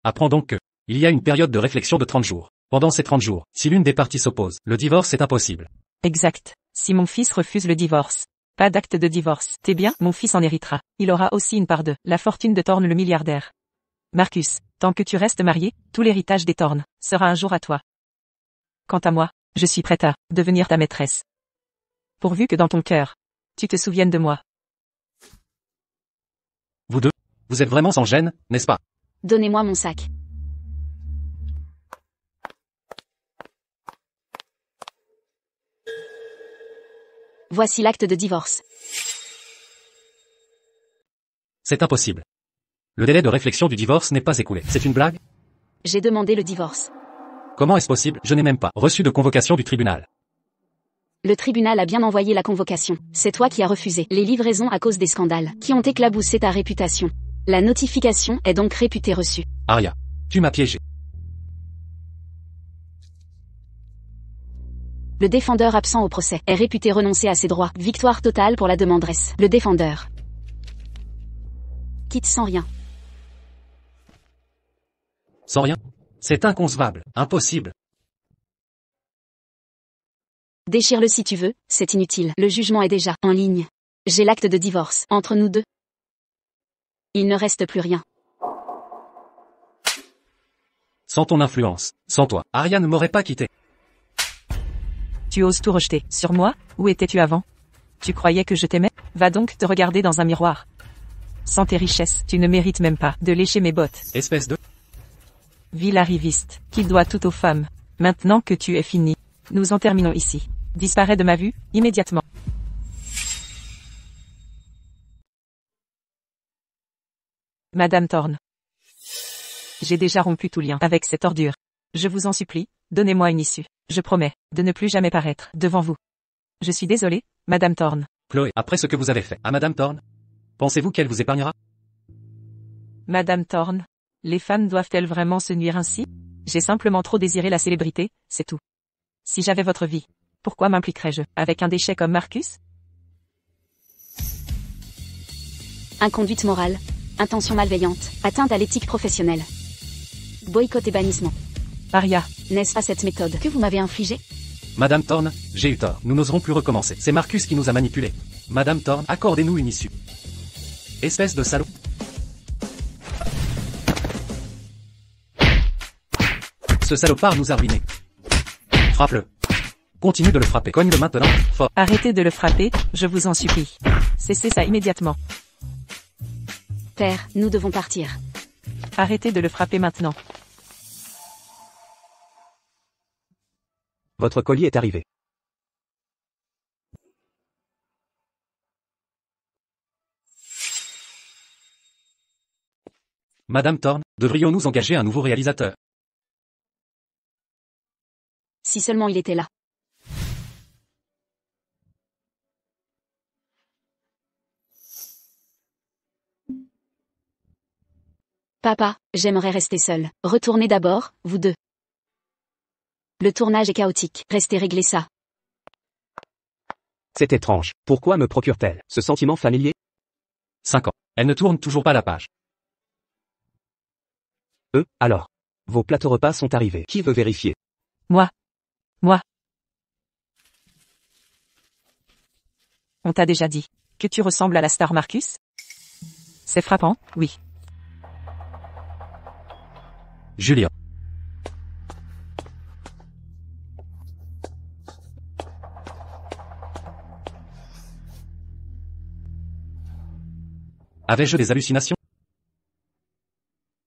Apprends donc que, il y a une période de réflexion de 30 jours. Pendant ces 30 jours, si l'une des parties s'oppose, le divorce est impossible.
Exact. Si mon fils refuse le divorce. Pas d'acte de divorce. T'es bien, mon fils en héritera. Il aura aussi une part de la fortune de Thorne le milliardaire. Marcus, tant que tu restes marié, tout l'héritage des Thorne sera un jour à toi. Quant à moi, je suis prête à devenir ta maîtresse. Pourvu que dans ton cœur, tu te souviennes de moi.
Vous deux, vous êtes vraiment sans gêne, n'est-ce pas?
Donnez-moi mon sac. Voici l'acte de divorce.
C'est impossible. Le délai de réflexion du divorce n'est pas écoulé. C'est une blague?
J'ai demandé le divorce.
Comment est-ce possible? Je n'ai même pas reçu de convocation du tribunal.
Le tribunal a bien envoyé la convocation. C'est toi qui as refusé les livraisons à cause des scandales qui ont éclaboussé ta réputation. La notification est donc réputée reçue.
Aria, tu m'as piégé.
Le défendeur absent au procès est réputé renoncer à ses droits. Victoire totale pour la demanderesse. Le défendeur quitte sans rien.
Sans rien? C'est inconcevable, impossible.
Déchire-le si tu veux, c'est inutile. Le jugement est déjà en ligne. J'ai l'acte de divorce entre nous deux. Il ne reste plus rien.
Sans ton influence, sans toi, Aria ne m'aurait pas quitté.
Tu oses tout rejeter. Sur moi, où étais-tu avant? Tu croyais que je t'aimais? Va donc te regarder dans un miroir. Sans tes richesses, tu ne mérites même pas de lécher mes bottes.
Espèce de...
Vil arriviste, qui doit tout aux femmes. Maintenant que tu es fini, nous en terminons ici. Disparais de ma vue, immédiatement. Madame Thorne. J'ai déjà rompu tout lien avec cette ordure. Je vous en supplie, donnez-moi une issue. Je promets de ne plus jamais paraître devant vous. Je suis désolée, Madame Thorne.
Chloé, après ce que vous avez fait à Madame Thorne, pensez-vous qu'elle vous épargnera?
Madame Thorne, les femmes doivent-elles vraiment se nuire ainsi? J'ai simplement trop désiré la célébrité, c'est tout. Si j'avais votre vie, pourquoi m'impliquerais-je avec un déchet comme Marcus?
Inconduite morale, intention malveillante, atteinte à l'éthique professionnelle. Boycott et bannissement.
Aria,
N'est-ce pas cette méthode que vous m'avez infligée?
Madame Thorne, j'ai eu tort. Nous n'oserons plus recommencer. C'est Marcus qui nous a manipulés. Madame Thorne, accordez-nous une issue. Espèce de salaud. Ce salopard nous a ruinés. Frappe-le. Continue de le frapper. Cogne-le maintenant, fort.
arrêtez de le frapper, je vous en supplie. Cessez ça immédiatement.
Père, nous devons partir.
Arrêtez de le frapper maintenant.
Votre colis est arrivé.
Madame Thorne, devrions-nous engager un nouveau réalisateur?
Si seulement il était là. Papa, j'aimerais rester seul. Retournez d'abord, vous deux. Le tournage est chaotique. Restez régler ça.
C'est étrange. Pourquoi me procure-t-elle ce sentiment familier?
5 ans. Elle ne tourne toujours pas la page.
Alors. Vos plateaux repas sont arrivés. Qui veut vérifier?
Moi. On t'a déjà dit que tu ressembles à la star Marcus? C'est frappant, oui.
Julien. Avais-je des hallucinations?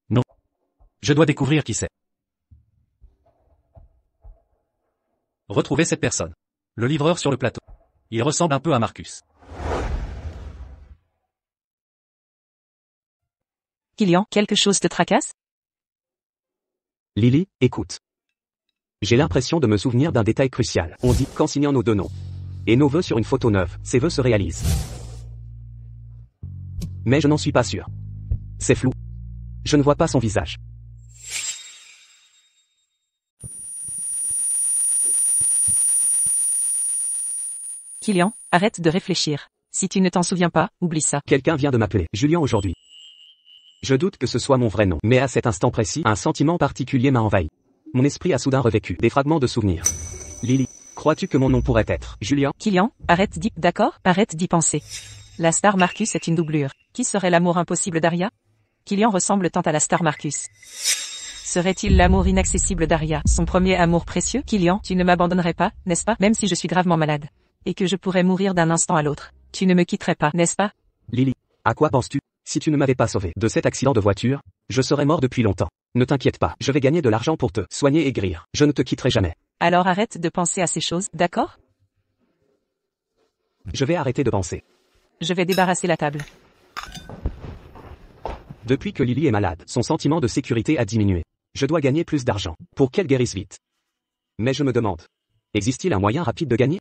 Non. Je dois découvrir qui c'est. Retrouvez cette personne. Le livreur sur le plateau. Il ressemble un peu à Marcus.
Killian, quelque chose te tracasse?
Lily, écoute. J'ai l'impression de me souvenir d'un détail crucial. On dit qu'en signant nos deux noms et nos vœux sur une photo neuve, ces vœux se réalisent. Mais je n'en suis pas sûr. C'est flou. Je ne vois pas son visage.
Killian, arrête de réfléchir. Si tu ne t'en souviens pas, oublie ça.
Quelqu'un vient de m'appeler Julien aujourd'hui. Je doute que ce soit mon vrai nom, mais à cet instant précis, un sentiment particulier m'a envahi. Mon esprit a soudain revécu des fragments de souvenirs. Lily, crois-tu que mon nom pourrait être Julien?
Kylian, d'accord, arrête d'y penser. La star Marcus est une doublure. Qui serait l'amour impossible d'Aria? Kylian ressemble tant à la star Marcus. Serait-il l'amour inaccessible d'Aria, son premier amour précieux? Kylian, tu ne m'abandonnerais pas, n'est-ce pas? Même si je suis gravement malade. Et que je pourrais mourir d'un instant à l'autre. Tu ne me quitterais pas, n'est-ce pas?
Lily, à quoi penses-tu? Si tu ne m'avais pas sauvé de cet accident de voiture, je serais mort depuis longtemps. Ne t'inquiète pas, je vais gagner de l'argent pour te soigner et guérir. Je ne te quitterai jamais.
Alors arrête de penser à ces choses, d'accord?
Je vais arrêter de penser.
Je vais débarrasser la table.
Depuis que Lily est malade, son sentiment de sécurité a diminué. Je dois gagner plus d'argent pour qu'elle guérisse vite. Mais je me demande, existe-t-il un moyen rapide de gagner?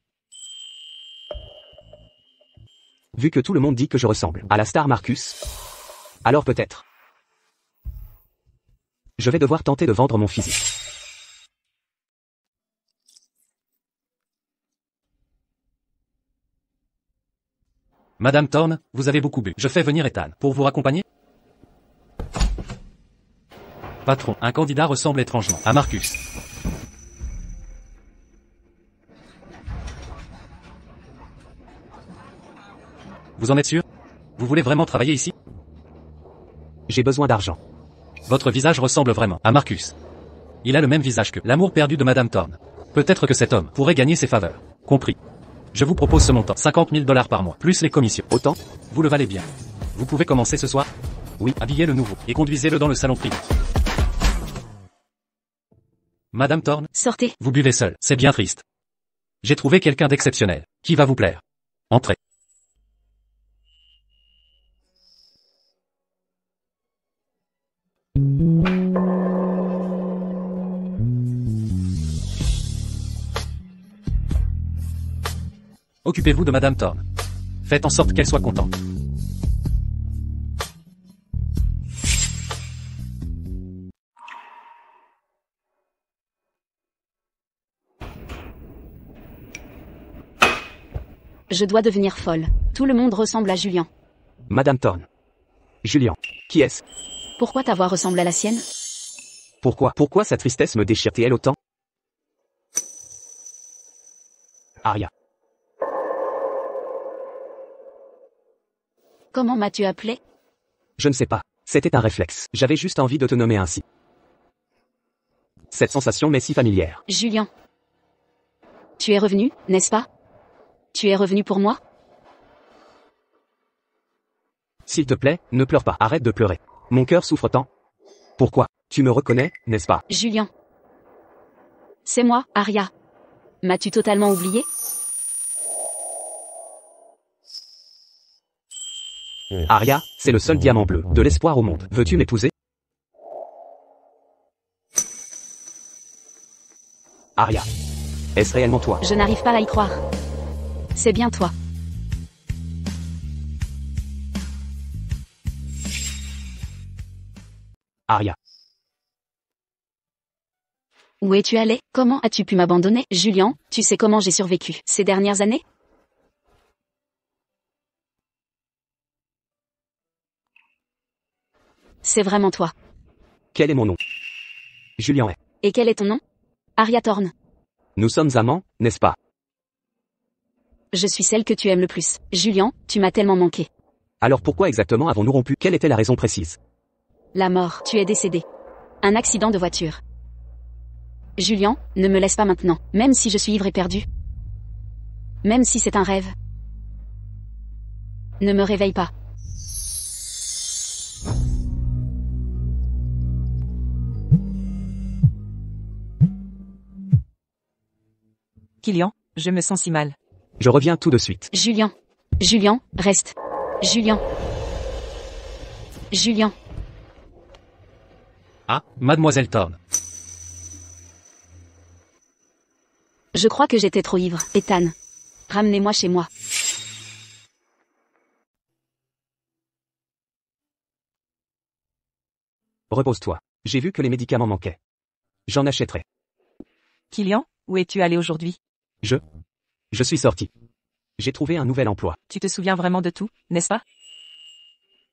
Vu que tout le monde dit que je ressemble à la star Marcus, alors peut-être. Je vais devoir tenter de vendre mon physique.
Madame Thorne, vous avez beaucoup bu. Je fais venir Ethan pour vous raccompagner. Patron, un candidat ressemble étrangement à Marcus. Vous en êtes sûr? Vous voulez vraiment travailler ici?
J'ai besoin d'argent.
Votre visage ressemble vraiment à Marcus. Il a le même visage que l'amour perdu de Madame Thorne. Peut-être que cet homme pourrait gagner ses faveurs. Compris. Je vous propose ce montant, 50 000 $ par mois, plus les commissions.
Autant?
Vous le valez bien. Vous pouvez commencer ce soir?
Oui.
Habillez le nouveau et conduisez-le dans le salon privé. Madame Thorne,
Sortez.
vous buvez seul, c'est bien triste. J'ai trouvé quelqu'un d'exceptionnel, qui va vous plaire. Entrez. Occupez-vous de Madame Thorne. Faites en sorte qu'elle soit contente.
Je dois devenir folle. Tout le monde ressemble à Julien.
Madame Thorne. Julien. Qui est-ce?
Pourquoi ta voix ressemble à la sienne?
Pourquoi sa tristesse me déchire-t-elle autant? Aria.
Comment m'as-tu appelé?
Je ne sais pas. C'était un réflexe. J'avais juste envie de te nommer ainsi. Cette sensation m'est si familière.
Julien. Tu es revenu, n'est-ce pas? Tu es revenu pour moi?
S'il te plaît, ne pleure pas. Arrête de pleurer. Mon cœur souffre tant. Pourquoi? Tu me reconnais, n'est-ce pas?
Julien. C'est moi, Aria. M'as-tu totalement oublié?
Aria, c'est le seul diamant bleu de l'espoir au monde. Veux-tu m'épouser? Aria. Est-ce réellement toi?
Je n'arrive pas à y croire. C'est bien toi.
Aria.
Où es-tu allé? Comment as-tu pu m'abandonner? Julien, tu sais comment j'ai survécu ces dernières années? C'est vraiment toi.
Quel est mon nom? Julien est.
Et quel est ton nom? Aria Thorne.
Nous sommes amants, n'est-ce pas?
Je suis celle que tu aimes le plus. Julien, tu m'as tellement manqué.
Alors pourquoi exactement avons-nous rompu? Quelle était la raison précise?
La mort, tu es décédé. Un accident de voiture. Julien, ne me laisse pas maintenant, même si je suis ivre et perdu. Même si c'est un rêve. Ne me réveille pas.
Kylian, je me sens si mal.
Je reviens tout de suite.
Julien. Julien, reste. Julien. Julien.
Ah, Mademoiselle Thorne.
Je crois que j'étais trop ivre. Ethan. Ramenez-moi chez moi.
Repose-toi. J'ai vu que les médicaments manquaient. J'en achèterai.
Kylian, où es-tu allé aujourd'hui?
Je suis sorti. J'ai trouvé un nouvel emploi.
Tu te souviens vraiment de tout, n'est-ce pas?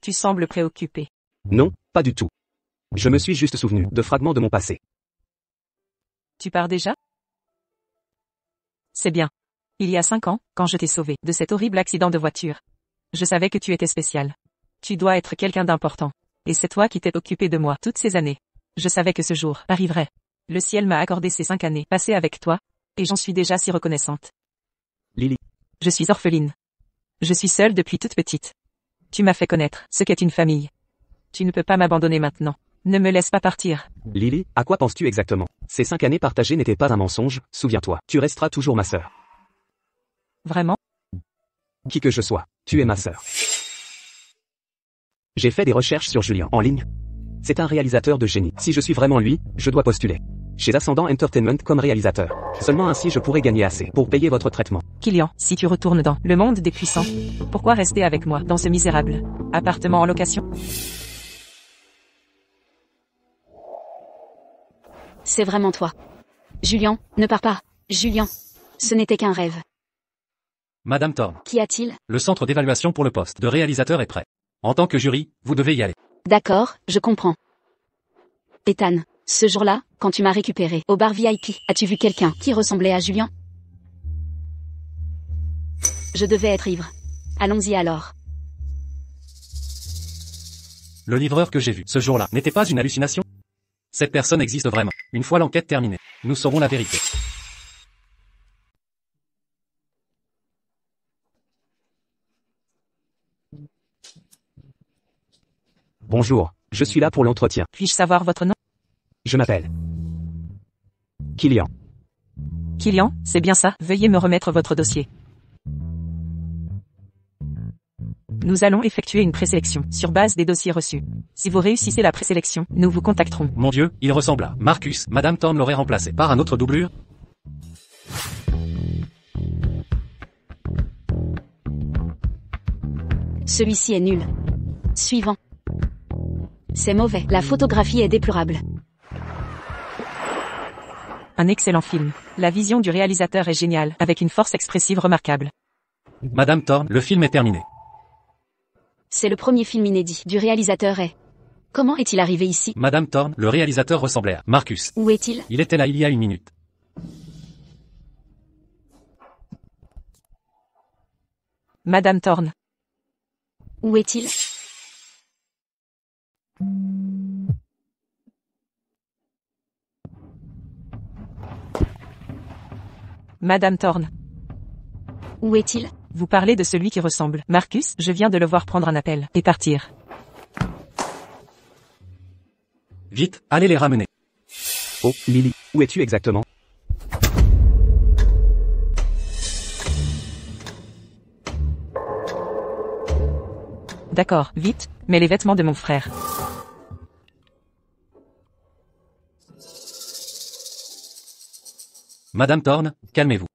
Tu sembles préoccupé.
Non, pas du tout. Je me suis juste souvenu de fragments de mon passé.
Tu pars déjà? C'est bien. Il y a 5 ans, quand je t'ai sauvé de cet horrible accident de voiture. Je savais que tu étais spécial. Tu dois être quelqu'un d'important. Et c'est toi qui t'es occupé de moi toutes ces années. Je savais que ce jour arriverait. Le ciel m'a accordé ces 5 années passées avec toi, et j'en suis déjà si reconnaissante.
Lily.
Je suis orpheline. Je suis seule depuis toute petite. Tu m'as fait connaître ce qu'est une famille. Tu ne peux pas m'abandonner maintenant. Ne me laisse pas partir.
Lily, à quoi penses-tu exactement? Ces 5 années partagées n'étaient pas un mensonge, souviens-toi. Tu resteras toujours ma sœur.
Vraiment?
Qui que je sois, tu es ma sœur. J'ai fait des recherches sur Julien en ligne. C'est un réalisateur de génie. Si je suis vraiment lui, je dois postuler chez Ascendant Entertainment comme réalisateur. Seulement ainsi je pourrai gagner assez pour payer votre traitement.
Kylian, si tu retournes dans le monde des puissants, pourquoi rester avec moi dans ce misérable appartement en location?
C'est vraiment toi. Julien, ne pars pas. Julien. Ce n'était qu'un rêve.
Madame Thorne,
Qu'y a-t-il?
le centre d'évaluation pour le poste de réalisateur est prêt. En tant que jury, vous devez y aller.
D'accord, je comprends. Ethan, ce jour-là, quand tu m'as récupéré au bar VIP, as-tu vu quelqu'un qui ressemblait à Julien? Je devais être ivre. Allons-y alors.
Le livreur que j'ai vu ce jour-là n'était pas une hallucination. Cette personne existe vraiment. Une fois l'enquête terminée, nous saurons la vérité.
Bonjour, je suis là pour l'entretien.
Puis-je savoir votre nom?
Je m'appelle Kylian.
Kylian, c'est bien ça. Veuillez me remettre votre dossier. Nous allons effectuer une présélection sur base des dossiers reçus. Si vous réussissez la présélection, nous vous contacterons.
Mon Dieu, il ressemble à Marcus. Madame Thorne l'aurait remplacé par un autre doublure.
Celui-ci est nul. Suivant. C'est mauvais. La photographie est déplorable.
Un excellent film. La vision du réalisateur est géniale, avec une force expressive remarquable.
Madame Thorne, le film est terminé.
C'est le premier film inédit du réalisateur est. Comment est-il arrivé ici?
Madame Thorne, le réalisateur ressemblait à Marcus.
Où est-il?
Il était là il y a 1 minute.
Madame Thorne.
Où est-il?
Madame Thorne.
Où est-il?
Vous parlez de celui qui ressemble. Marcus, je viens de le voir prendre un appel et partir.
Vite, allez les ramener.
Oh, Lily, où es-tu exactement?
D'accord, vite, mets les vêtements de mon frère.
Madame Thorne, calmez-vous.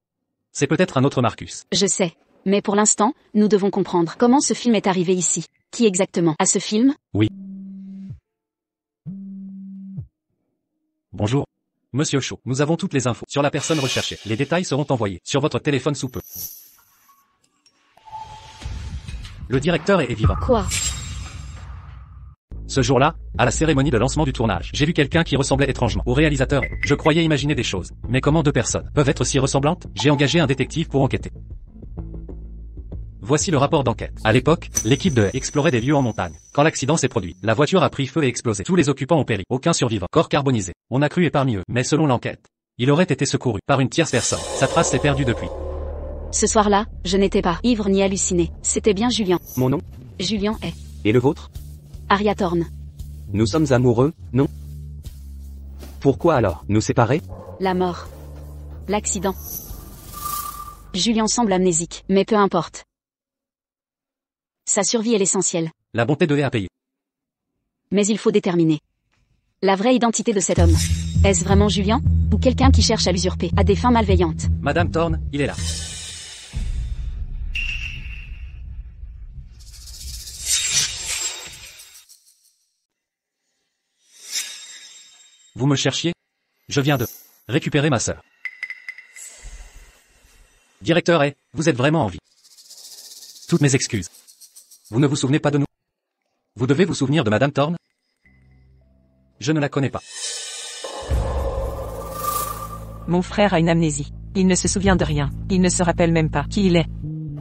C'est peut-être un autre Marcus.
Je sais. Mais pour l'instant, nous devons comprendre comment ce film est arrivé ici. Qui exactement a ce film?
Oui. Bonjour. Monsieur Shaw, nous avons toutes les infos sur la personne recherchée. Les détails seront envoyés sur votre téléphone sous peu. Le directeur est vivant.
Quoi?
Ce jour-là, à la cérémonie de lancement du tournage, j'ai vu quelqu'un qui ressemblait étrangement au réalisateur. Je croyais imaginer des choses. Mais comment 2 personnes peuvent être si ressemblantes? J'ai engagé un détective pour enquêter. Voici le rapport d'enquête. À l'époque, l'équipe de explorait des lieux en montagne. Quand l'accident s'est produit, la voiture a pris feu et explosé. Tous les occupants ont péri. Aucun survivant. Corps carbonisé. On a cru épargner eux. Mais selon l'enquête, il aurait été secouru par une tierce personne. Sa trace s'est perdue depuis.
Ce soir-là, je n'étais pas ivre ni halluciné. C'était bien Julien.
Mon nom?
Julien est.
Et le vôtre?
Aria Thorne.
Nous sommes amoureux, non? Pourquoi alors nous séparer?
La mort. L'accident. Julien semble amnésique, mais peu importe. Sa survie est l'essentiel.
La bonté devait à payer.
Mais il faut déterminer la vraie identité de cet homme. Est-ce vraiment Julien? Ou quelqu'un qui cherche à l'usurper, à des fins malveillantes?
Madame Thorne, il est là. Vous me cherchiez? Je viens de récupérer ma sœur. Directeur est, vous êtes vraiment en vie. Toutes mes excuses. Vous ne vous souvenez pas de nous? Vous devez vous souvenir de Madame Thorne? Je ne la connais pas.
Mon frère a une amnésie. Il ne se souvient de rien. Il ne se rappelle même pas qui il est.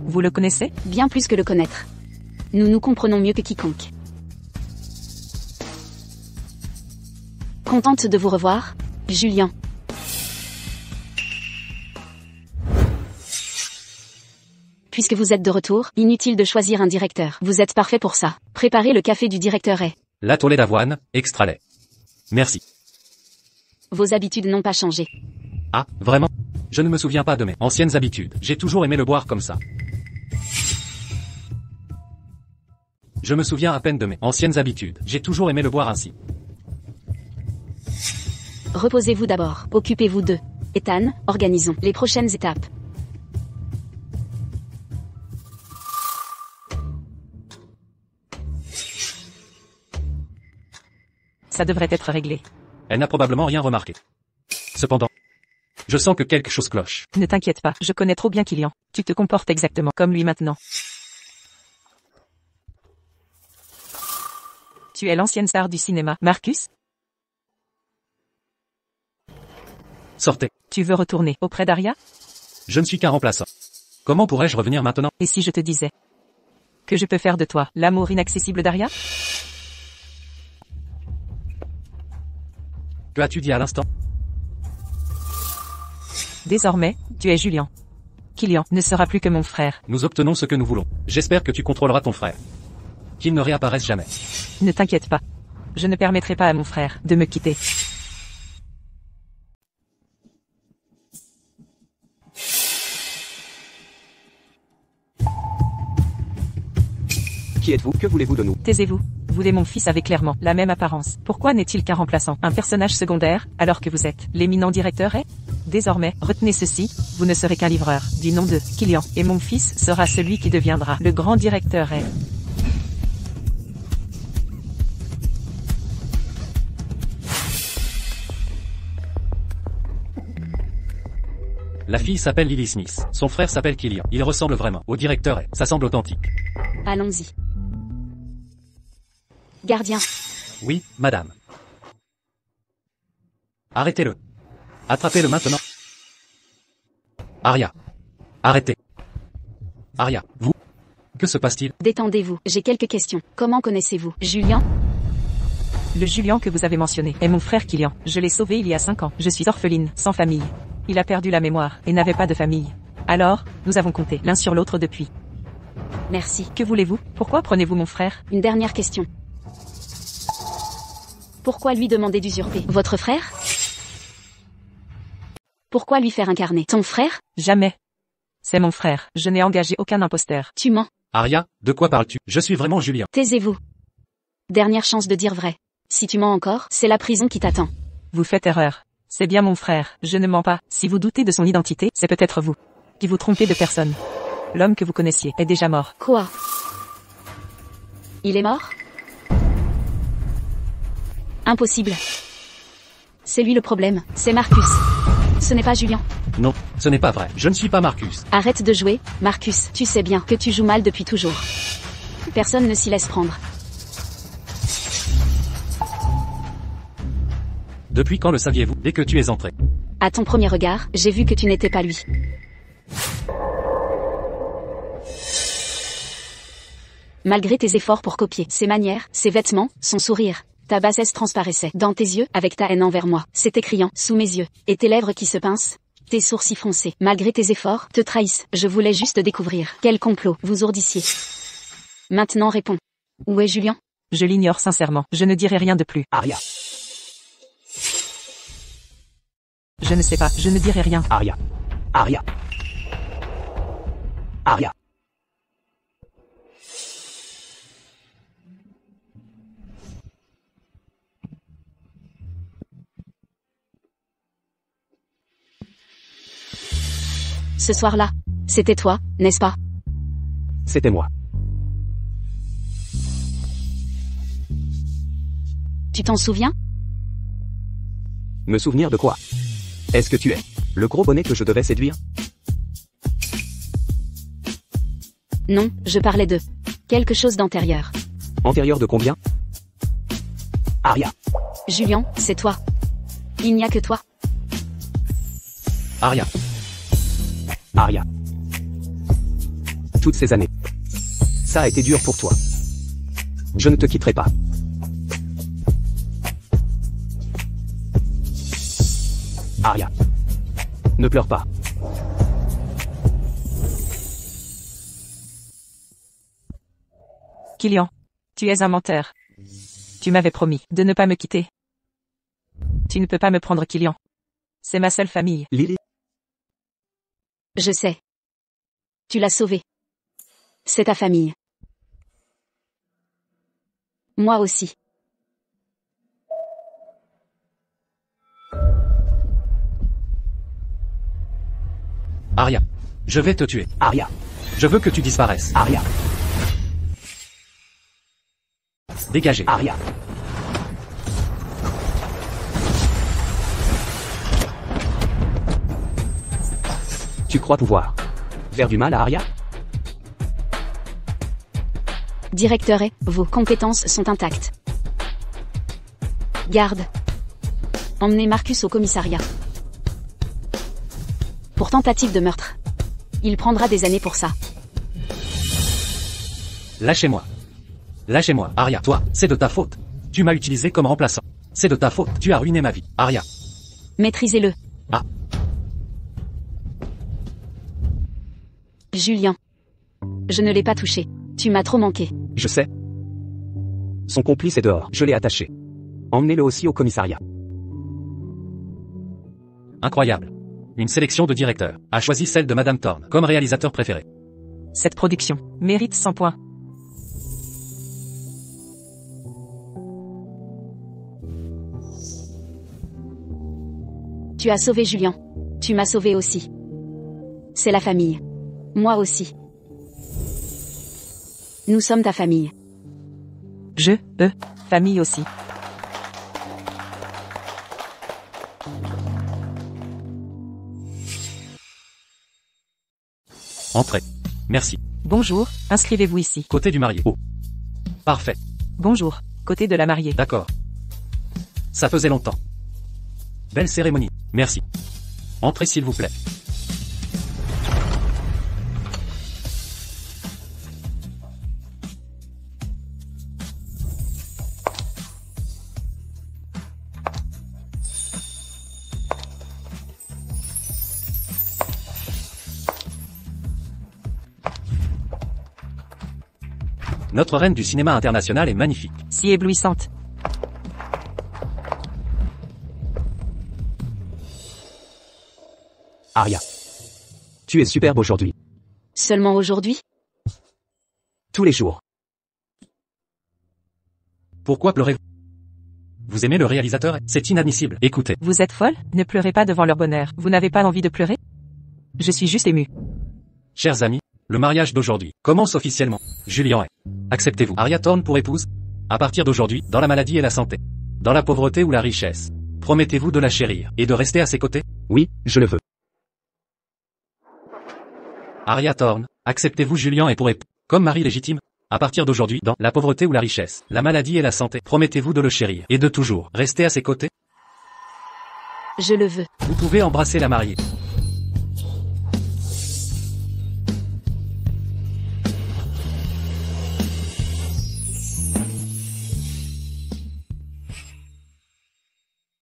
Vous le connaissez?
Bien plus que le connaître. Nous nous comprenons mieux que quiconque. Contente de vous revoir, Julien. Puisque vous êtes de retour, inutile de choisir un directeur. Vous êtes parfait pour ça. Préparez le café du directeur et...
Latte au lait d'avoine, extra lait. Merci.
Vos habitudes n'ont pas changé.
Ah, vraiment? Je ne me souviens pas de mes anciennes habitudes. J'ai toujours aimé le boire comme ça. Je me souviens à peine de mes anciennes habitudes. J'ai toujours aimé le boire ainsi.
Reposez-vous d'abord. Occupez-vous d'eux. Ethan, organisons les prochaines étapes.
Ça devrait être réglé.
Elle n'a probablement rien remarqué. Cependant, je sens que quelque chose cloche.
Ne t'inquiète pas, je connais trop bien Kylian. Tu te comportes exactement comme lui maintenant. Tu es l'ancienne star du cinéma, Marcus?
Sortez.
Tu veux retourner auprès d'Aria?
Je ne suis qu'un remplaçant. Comment pourrais-je revenir maintenant?
Et si je te disais que je peux faire de toi l'amour inaccessible d'Aria?
Que as-tu dit à l'instant?
Désormais, tu es Julien. Kylian ne sera plus que mon frère.
Nous obtenons ce que nous voulons. J'espère que tu contrôleras ton frère. Qu'il ne réapparaisse jamais.
Ne t'inquiète pas. Je ne permettrai pas à mon frère de me quitter.
Qui êtes-vous? Que voulez-vous de nous?
Taisez-vous. Vous et mon fils avez clairement la même apparence. Pourquoi n'est-il qu'un remplaçant, un personnage secondaire, alors que vous êtes l'éminent directeur et... Désormais, retenez ceci, vous ne serez qu'un livreur, du nom de Kylian, et mon fils sera celui qui deviendra le grand directeur et...
La fille s'appelle Lily Smith. Son frère s'appelle Kylian. Il ressemble vraiment au directeur et ça semble authentique.
Allons-y. Gardien.
Oui, madame. Arrêtez-le. Attrapez-le maintenant. Aria. Arrêtez. Aria, vous? Que se passe-t-il?
Détendez-vous. J'ai quelques questions. Comment connaissez-vous Julien?
Le Julien que vous avez mentionné est mon frère Kylian. Je l'ai sauvé il y a 5 ans. Je suis orpheline, sans famille. Il a perdu la mémoire et n'avait pas de famille. Alors, nous avons compté l'un sur l'autre depuis.
Merci.
Que voulez-vous? Pourquoi prenez-vous mon frère?
Une dernière question. Pourquoi lui demander d'usurper votre frère? Pourquoi lui faire incarner ton frère?
Jamais. C'est mon frère. Je n'ai engagé aucun imposteur.
Tu mens.
Aria, de quoi parles-tu? Je suis vraiment Julien.
Taisez-vous. Dernière chance de dire vrai. Si tu mens encore, c'est la prison qui t'attend.
Vous faites erreur. C'est bien mon frère. Je ne mens pas. Si vous doutez de son identité, c'est peut-être vous qui vous trompez de personne. L'homme que vous connaissiez est déjà mort.
Quoi? Il est mort? Impossible. C'est lui le problème. C'est Marcus. Ce n'est pas Julien.
Non, ce n'est pas vrai. Je ne suis pas Marcus.
Arrête de jouer, Marcus. Tu sais bien que tu joues mal depuis toujours. Personne ne s'y laisse prendre.
Depuis quand le saviez-vous? Dès que tu es entré.
À ton premier regard, j'ai vu que tu n'étais pas lui. Malgré tes efforts pour copier ses manières, ses vêtements, son sourire, ta bassesse transparaissait dans tes yeux avec ta haine envers moi. C'était criant, sous mes yeux. Et tes lèvres qui se pincent, tes sourcils froncés, malgré tes efforts, te trahissent. Je voulais juste découvrir quel complot vous ourdissiez. Maintenant réponds. Où est Julien?
Je l'ignore sincèrement. Je ne dirai rien de plus.
Aria.
Je ne sais pas. Je ne dirai rien.
Aria. Aria. Aria.
Ce soir-là, c'était toi, n'est-ce pas?
C'était moi.
Tu t'en souviens?
Me souvenir de quoi? Est-ce que tu es le gros bonnet que je devais séduire?
Non, je parlais de quelque chose d'antérieur.
Antérieur de combien? Aria.
Julien, c'est toi. Il n'y a que toi.
Arya.
Arya. Toutes ces années. Ça a été dur pour toi. Je ne te quitterai pas. Arya. Ne pleure pas.
Killian. Tu es un menteur. Tu m'avais promis de ne pas me quitter. Tu ne peux pas me prendre Killian. C'est ma seule famille.
Lily.
Je sais. Tu l'as sauvé. C'est ta famille. Moi aussi.
Arya. Je vais te tuer.
Arya.
Je veux que tu disparaisses.
Arya.
Dégagez.
Arya. Tu crois pouvoir faire du mal à Arya?
Directeur et vos compétences sont intactes. Garde. Emmenez Marcus au commissariat. Pour tentative de meurtre. Il prendra des années pour ça.
Lâchez-moi. Lâchez-moi. Arya, toi, c'est de ta faute. Tu m'as utilisé comme remplaçant. C'est de ta faute. Tu as ruiné ma vie. Arya.
Maîtrisez-le.
Ah.
Julien. Je ne l'ai pas touché. Tu m'as trop manqué.
Je sais. Son complice est dehors. Je l'ai attaché. Emmenez-le aussi au commissariat.
Incroyable. Une sélection de directeurs a choisi celle de Madame Thorne comme réalisateur préféré.
Cette production mérite 100 points.
Tu as sauvé Julien. Tu m'as sauvé aussi. C'est la famille. Moi aussi. Nous sommes ta famille.
Famille aussi.
Entrez. Merci.
Bonjour, inscrivez-vous ici.
Côté du marié. Oh. Parfait.
Bonjour, côté de la mariée.
D'accord. Ça faisait longtemps. Belle cérémonie. Merci. Entrez s'il vous plaît. Notre reine du cinéma international est magnifique.
Si éblouissante.
Arya. Tu es superbe aujourd'hui.
Seulement aujourd'hui?
Tous les jours.
Pourquoi pleurez-vous? Vous aimez le réalisateur? C'est inadmissible. Écoutez.
Vous êtes folle? Ne pleurez pas devant leur bonheur. Vous n'avez pas envie de pleurer? Je suis juste ému.
Chers amis, le mariage d'aujourd'hui commence officiellement. Julien est. Acceptez-vous Arya Thorne pour épouse? À partir d'aujourd'hui, dans la maladie et la santé. Dans la pauvreté ou la richesse. Promettez-vous de la chérir et de rester à ses côtés?
Oui, je le veux.
Arya Thorne, acceptez-vous Julien et pour époux? Comme mari légitime? À partir d'aujourd'hui, dans la pauvreté ou la richesse, la maladie et la santé, promettez-vous de le chérir et de toujours rester à ses côtés?
Je le veux.
Vous pouvez embrasser la mariée.